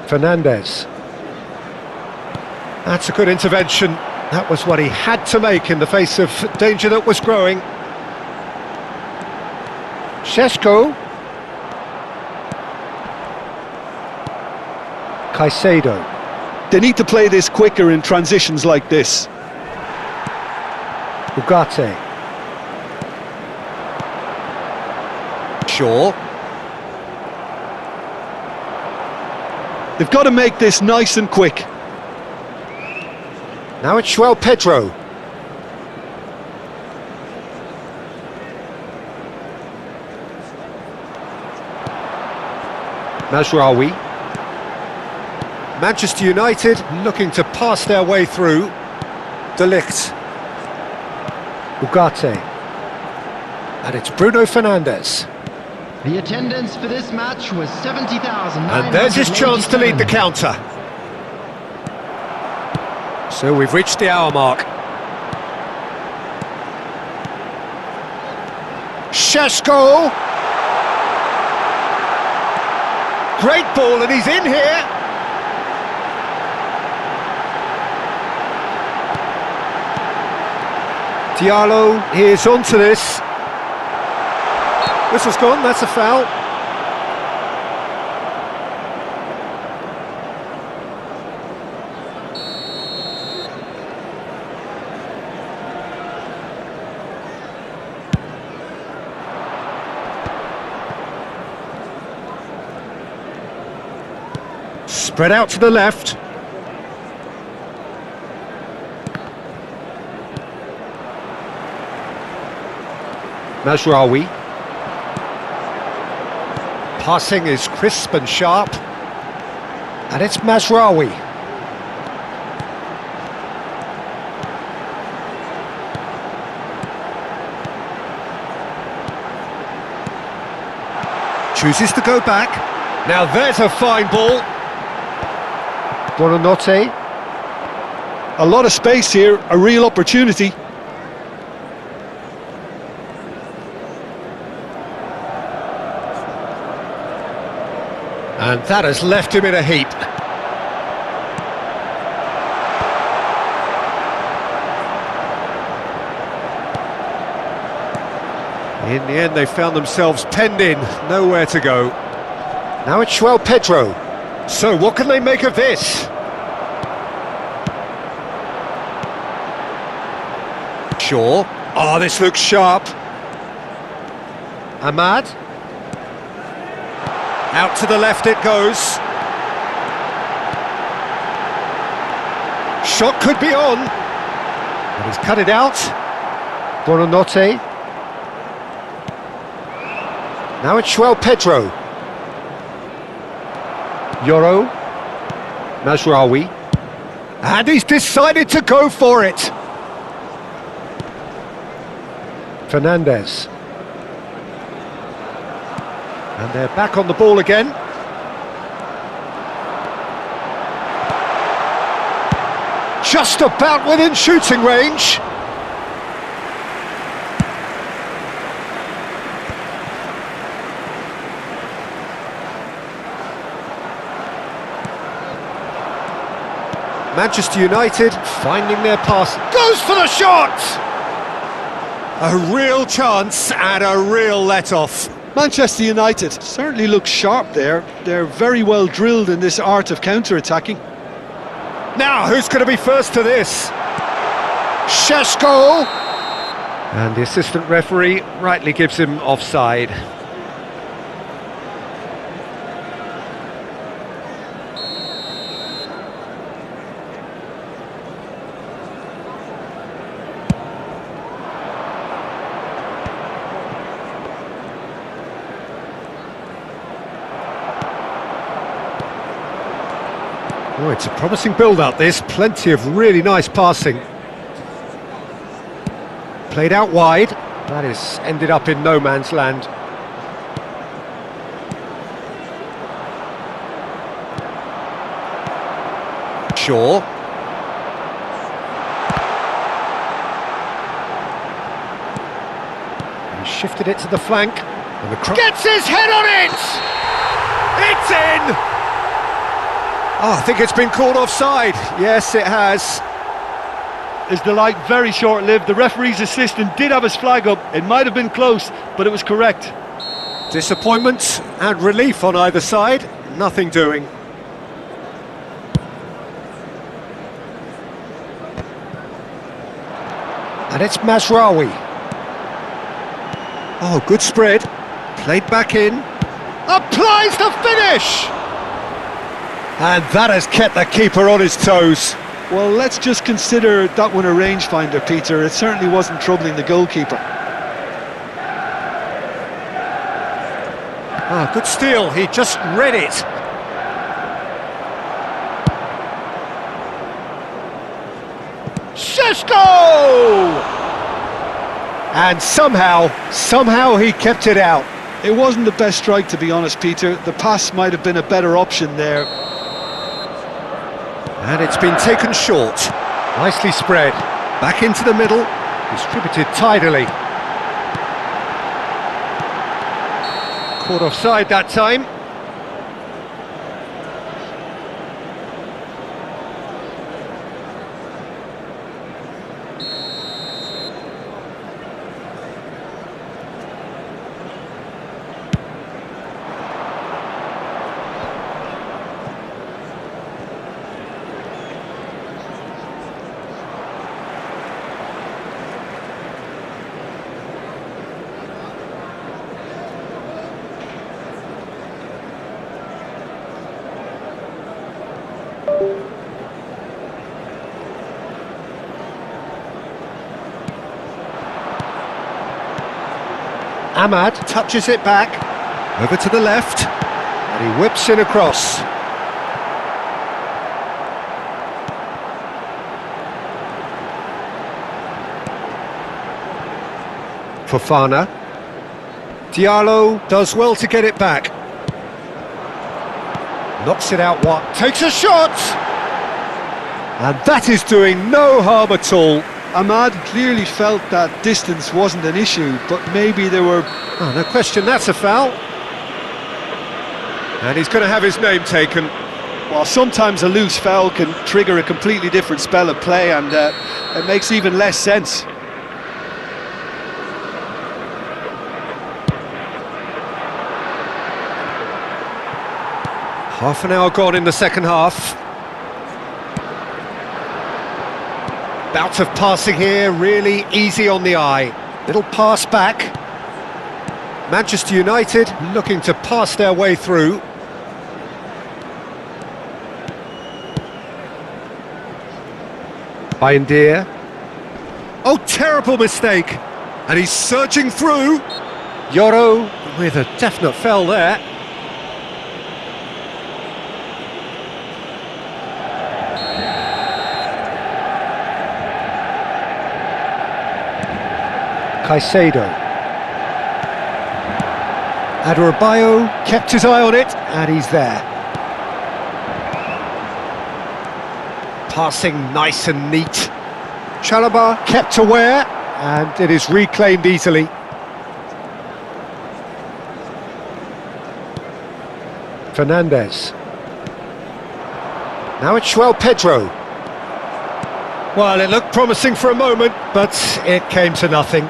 Fernandes. That's a good intervention. That was what he had to make in the face of danger that was growing. Šeško. Caicedo. They need to play this quicker in transitions like this. Ugarte. Shaw. They've got to make this nice and quick. Now it's Pedro. Mazraoui. Manchester United looking to pass their way through. De Ligt. Ugarte. And it's Bruno Fernandes. The attendance for this match was 70,000. And there's his chance to lead the counter. So we've reached the hour mark. Šeško. Great ball, and he's in here. Diallo is onto this. Whistle's gone, that's a foul. Spread out to the left. Mazraoui. Passing is crisp and sharp. And it's Mazraoui. Chooses to go back. Now there's a fine ball. Buonanotte. A lot of space here, a real opportunity. And that has left him in a heap. In the end, they found themselves penned in, nowhere to go. Now it's Pedro. So what can they make of this? Shaw. Oh, this looks sharp. Ahmad. Out to the left it goes. Shot could be on. And he's cut it out. Buonanotte. Now it's Pedro. Yoro. Mazraoui. And he's decided to go for it. Fernandez. And they're back on the ball again. Just about within shooting range. Manchester United finding their pass. Goes for the shot! A real chance and a real let-off. Manchester United certainly look sharp there. They're very well drilled in this art of counter-attacking. Now, who's going to be first to this? Šeško! And the assistant referee rightly gives him offside. Oh, it's a promising build-up, this. Plenty of really nice passing. Played out wide. That is ended up in no man's land. Shaw. He shifted it to the flank. And the gets his head on it! It's in! Oh, I think it's been called offside. Yes, it has. His delight very short-lived. The referee's assistant did have his flag up. It might have been close, but it was correct. Disappointment and relief on either side. Nothing doing. And it's Mazraoui. Oh, good spread. Played back in. Applies the finish! And that has kept the keeper on his toes. Well, let's just consider that one a rangefinder, Peter. It certainly wasn't troubling the goalkeeper. Ah, good steal. He just read it. Šeško! And somehow he kept it out. It wasn't the best strike, to be honest, Peter. The pass might have been a better option there. And it's been taken short. Nicely spread. Back into the middle. Distributed tidily. Caught offside that time. Ahmad touches it back, over to the left, and he whips it across. Fofana. Diallo does well to get it back. Knocks it out wide, takes a shot! And that is doing no harm at all. Ahmad clearly felt that distance wasn't an issue, but maybe there were... Oh, no question, that's a foul. And he's going to have his name taken. Well, sometimes a loose foul can trigger a completely different spell of play, and it makes even less sense. Half an hour gone in the second half. Bout of passing here, really easy on the eye. Little pass back. Manchester United looking to pass their way through. Buildup. Oh, terrible mistake. And he's surging through. Yoro with a definite foul there. Caicedo. Adebayo kept his eye on it, and he's there. Passing nice and neat. Chalobah kept aware, and it is reclaimed easily. Fernandes. Now it's João Pedro. Well, it looked promising for a moment, but it came to nothing.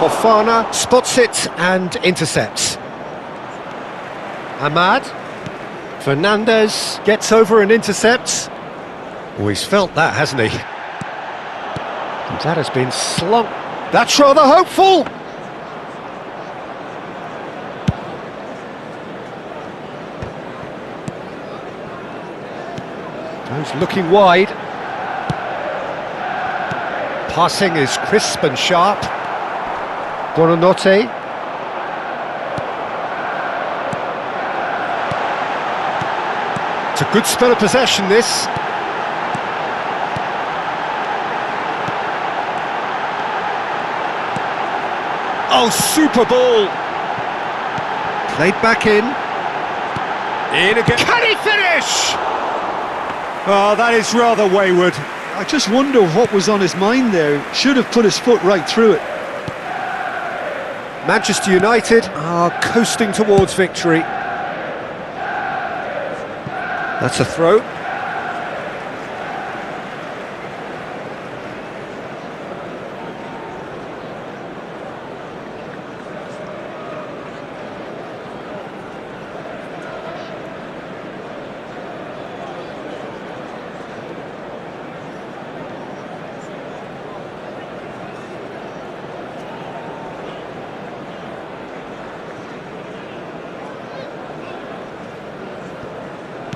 Fofana spots it and intercepts. Ahmad. Fernandes gets over and intercepts. Oh, he's felt that, hasn't he? And that has been slung. That's rather hopeful! Goes looking wide. Passing is crisp and sharp. Buonanotte. It's a good spell of possession, this. Oh, super ball! Played back in. In again. Can he finish? Oh, that is rather wayward. I just wonder what was on his mind there. Should have put his foot right through it. Manchester United are coasting towards victory. That's a throw.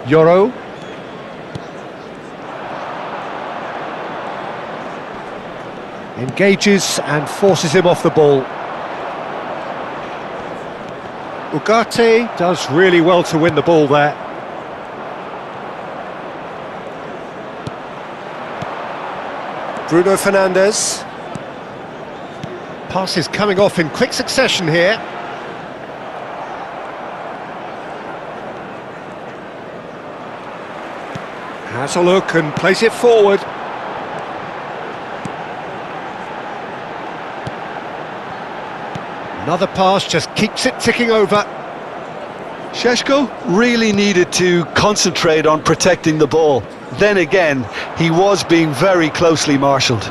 Yoro. Engages and forces him off the ball. Ugarte does really well to win the ball there. Bruno Fernandes. Pass is coming off in quick succession here. Has a look and plays it forward. Another pass just keeps it ticking over. Šeško really needed to concentrate on protecting the ball. Then again, he was being very closely marshalled.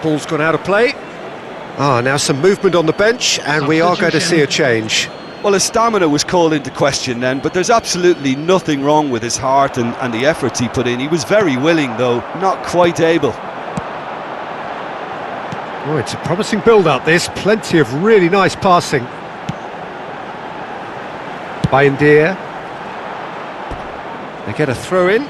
Ball's gone out of play. Now some movement on the bench, and we are going to see a change. Well, his stamina was called into question then, but there's absolutely nothing wrong with his heart and the efforts he put in. He was very willing, though, not quite able. Oh, it's a promising build-up, this. Plenty of really nice passing. Buildup. They get a throw-in.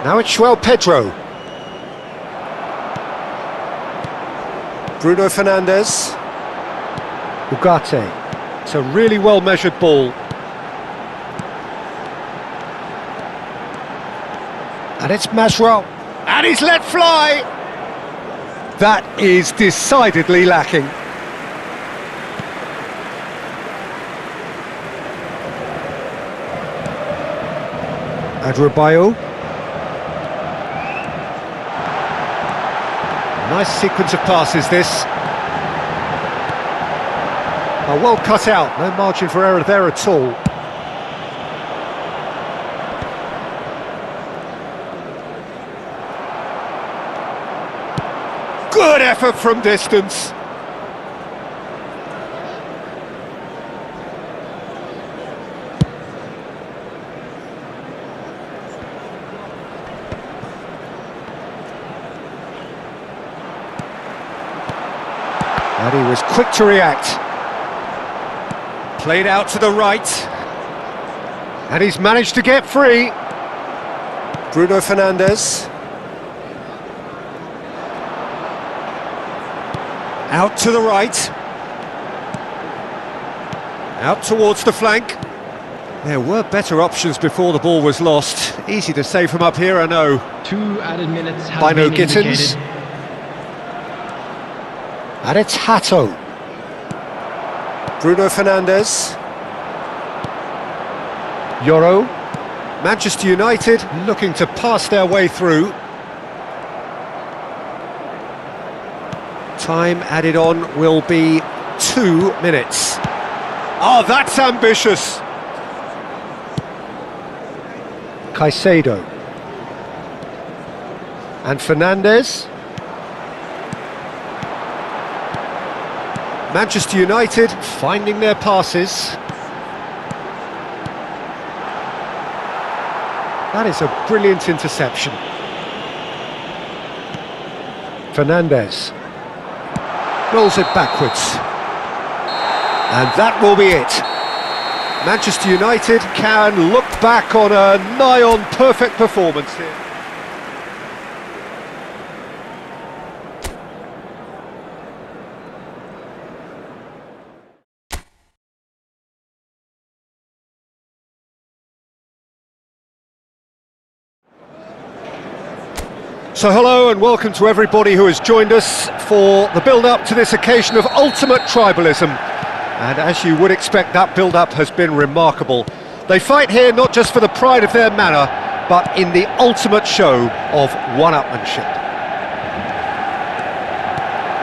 Now it's João Pedro. Bruno Fernandes. Ugarte. It's a really well-measured ball. And it's Masro. And he's let fly! That is decidedly lacking. Adebayo. Nice sequence of passes, this. Well cut out, no margin for error there at all. Good effort from distance. And he was quick to react. Played out to the right. And he's managed to get free. Bruno Fernandes. Out to the right. Out towards the flank. There were better options before the ball was lost. Easy to say from up here, I know. 2 added minutes have Bino been Gittins. indicated. And it's Hato. Bruno Fernandes. Yoro. Manchester United looking to pass their way through. Time added on will be 2 minutes. Oh, that's ambitious! Caicedo. And Fernandes. Manchester United finding their passes. That is a brilliant interception. Fernandes rolls it backwards. And that will be it. Manchester United can look back on a nigh-on perfect performance here. So hello and welcome to everybody who has joined us for the build-up to this occasion of ultimate tribalism. And as you would expect, that build-up has been remarkable. They fight here not just for the pride of their manor, but in the ultimate show of one-upmanship.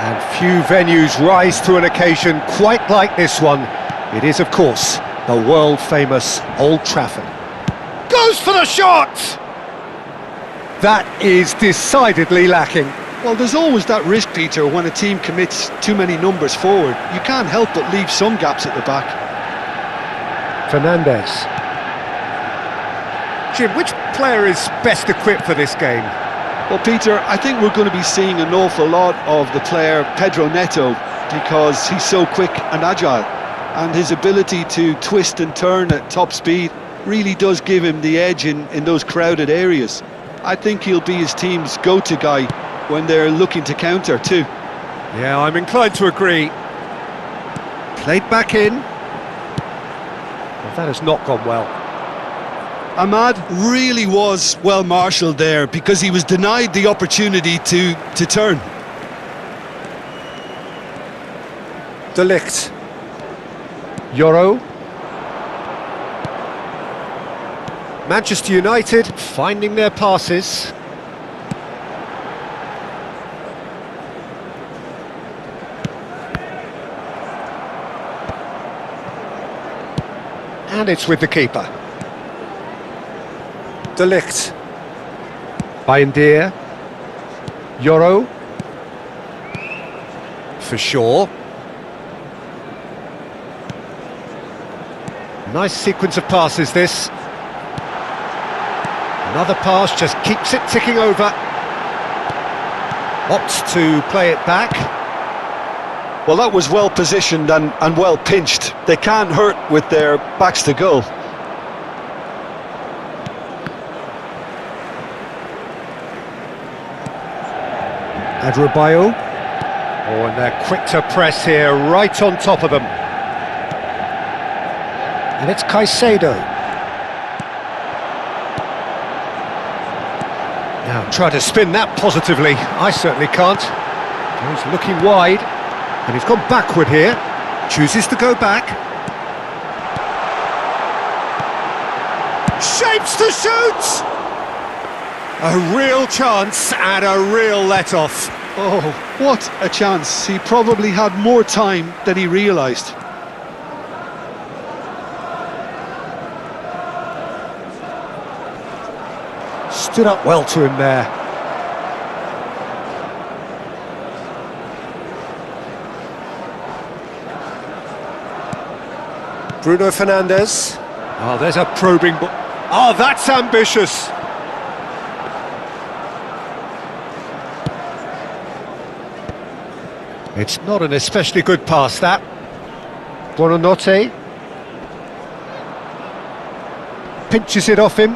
And few venues rise to an occasion quite like this one. It is, of course, the world-famous Old Trafford. Goes for the shot! That is decidedly lacking. Well, there's always that risk, Peter, when a team commits too many numbers forward. You can't help but leave some gaps at the back. Fernandes. Jim, which player is best equipped for this game? Well, Peter, I think we're going to be seeing an awful lot of the player Pedro Neto because he's so quick and agile, and his ability to twist and turn at top speed really does give him the edge in those crowded areas. I think he'll be his team's go-to guy when they're looking to counter too. Yeah, I'm inclined to agree. Played back in. Well, that has not gone well. Ahmad really was well marshalled there because he was denied the opportunity to turn. De Ligt. Yoro. Manchester United finding their passes. And it's with the keeper. De Ligt. Bayendier. Yoro. For sure. Nice sequence of passes this. Another pass just keeps it ticking over. Opts to play it back. Well, that was well positioned and well pinched. They can't hurt with their backs to goal. Adrabayo. Oh, and they're quick to press here, right on top of them. And it's Caicedo. Now, try to spin that positively. I certainly can't. He's looking wide. And he's gone backward here. Chooses to go back. Shapes to shoot! A real chance and a real let-off. Oh, what a chance. He probably had more time than he realised. Stood up well to him there. Bruno Fernandes. Oh, there's a probing ball. Oh, that's ambitious. It's not an especially good pass, that. Buonanotte. Pinches it off him.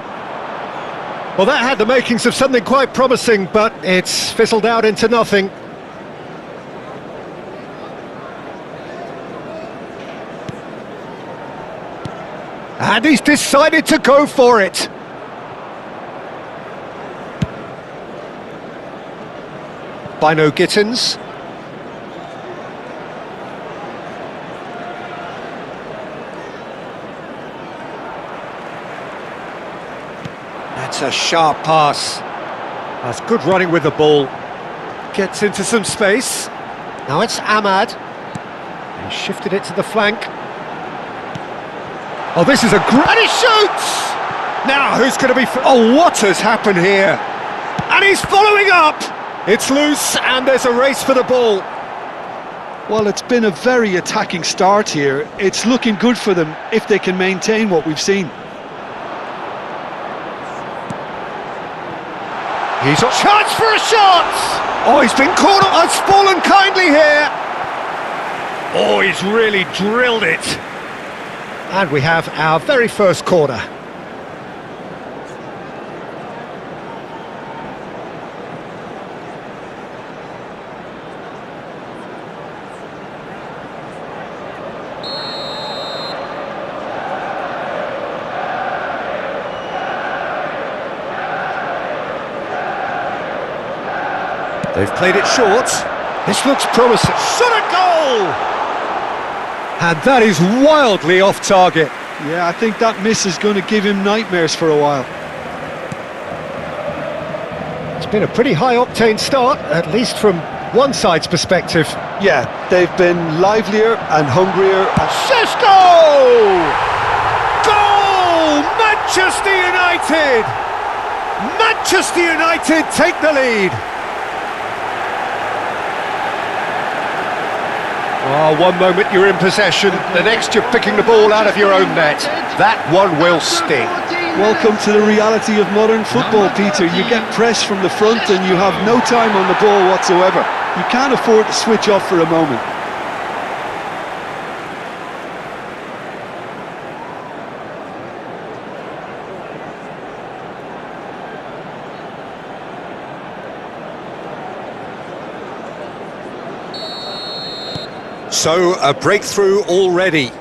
Well, that had the makings of something quite promising, but it's fizzled out into nothing. And he's decided to go for it. Bino Gittins. That's a sharp pass. That's good running with the ball. Gets into some space. Now it's Ahmad. He shifted it to the flank. Oh, this is a great... And he shoots! Now, who's going to be... Oh, what has happened here? And he's following up! It's loose, and there's a race for the ball. Well, it's been a very attacking start here. It's looking good for them if they can maintain what we've seen. He's a chance for a shot! Oh, he's been caught up. It's fallen kindly here. Oh, he's really drilled it. And we have our very first corner. They've played it short. This looks promising. Shot a goal! And that is wildly off target. Yeah, I think that miss is going to give him nightmares for a while. It's been a pretty high-octane start, at least from one side's perspective. Yeah, they've been livelier and hungrier. Šeško! Goal! Manchester United! Manchester United take the lead. Oh, one moment you're in possession, the next you're picking the ball out of your own net. That one will sting. Welcome to the reality of modern football, Peter. You get pressed from the front and you have no time on the ball whatsoever. You can't afford to switch off for a moment. So, a breakthrough already.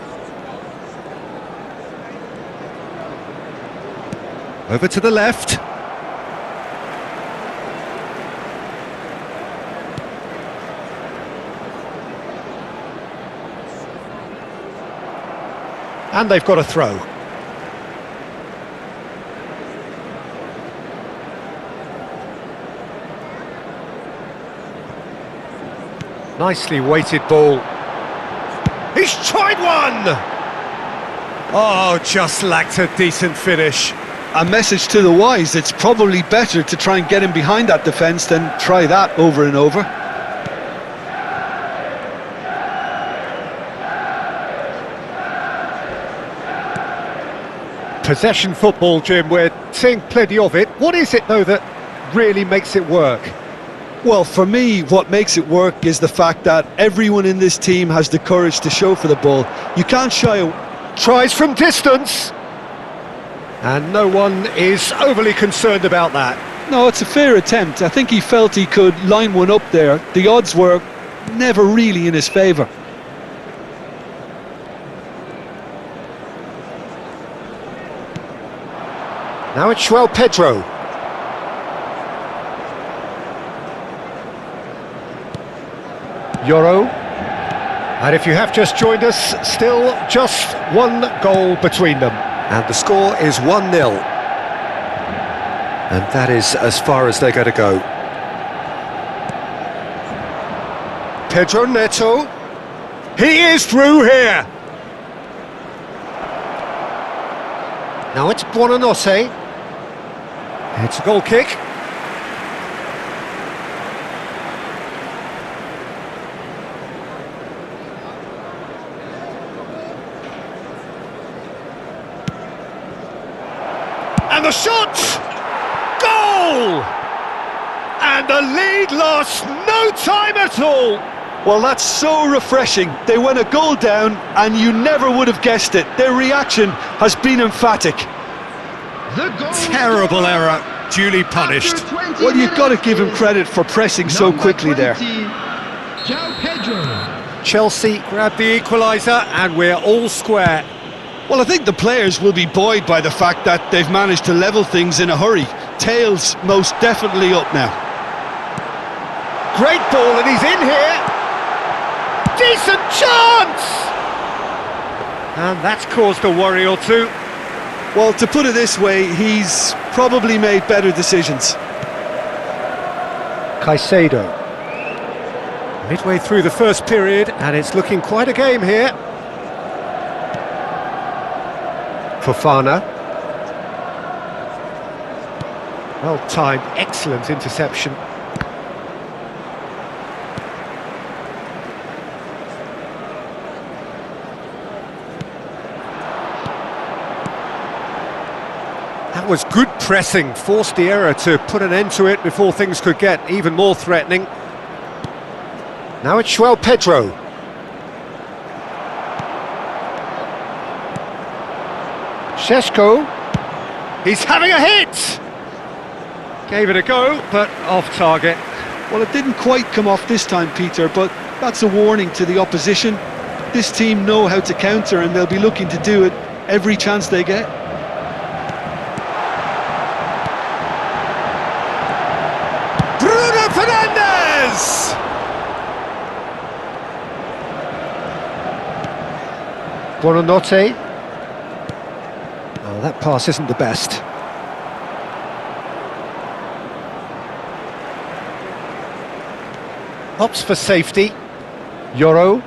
Over to the left. And they've got a throw. Nicely weighted ball. He's tried one! Oh, just lacked a decent finish. A message to the wise, it's probably better to try and get him behind that defence than try that over and over. Possession football, Jim, we're seeing plenty of it. What is it, though, that really makes it work? Well, for me, what makes it work is the fact that everyone in this team has the courage to show for the ball. You can't shy away. Tries from distance. And no one is overly concerned about that. No, it's a fair attempt. I think he felt he could line one up there. The odds were never really in his favour. Now it's João Pedro. Euro. And if you have just joined us, still just one goal between them. And the score is 1-0. And that is as far as they're going to go. Pedro Neto. He is through here. Now it's Buonanotte. It's a goal kick. shot! Goal! And the lead lost no time at all. Well, that's so refreshing. They went a goal down and you never would have guessed it. Their reaction has been emphatic. Terrible error, duly punished. Well, you've got to give him credit for pressing so quickly there. Chelsea grab the equaliser and we're all square. Well, I think the players will be buoyed by the fact that they've managed to level things in a hurry. Tails most definitely up now. Great ball and he's in here. Decent chance! And that's caused a worry or two. Well, to put it this way, he's probably made better decisions. Caicedo. Midway through the first period and it's looking quite a game here. Fofana. Well timed, excellent interception. That was good pressing, forced the error to put an end to it before things could get even more threatening. Now it's João Pedro. Šeško. He's having a hit! Gave it a go, but off target. Well, it didn't quite come off this time, Peter, but that's a warning to the opposition. This team know how to counter and they'll be looking to do it every chance they get. Fernandes! Buonanotte. Oh, that pass isn't the best. Opts for safety. Yoro.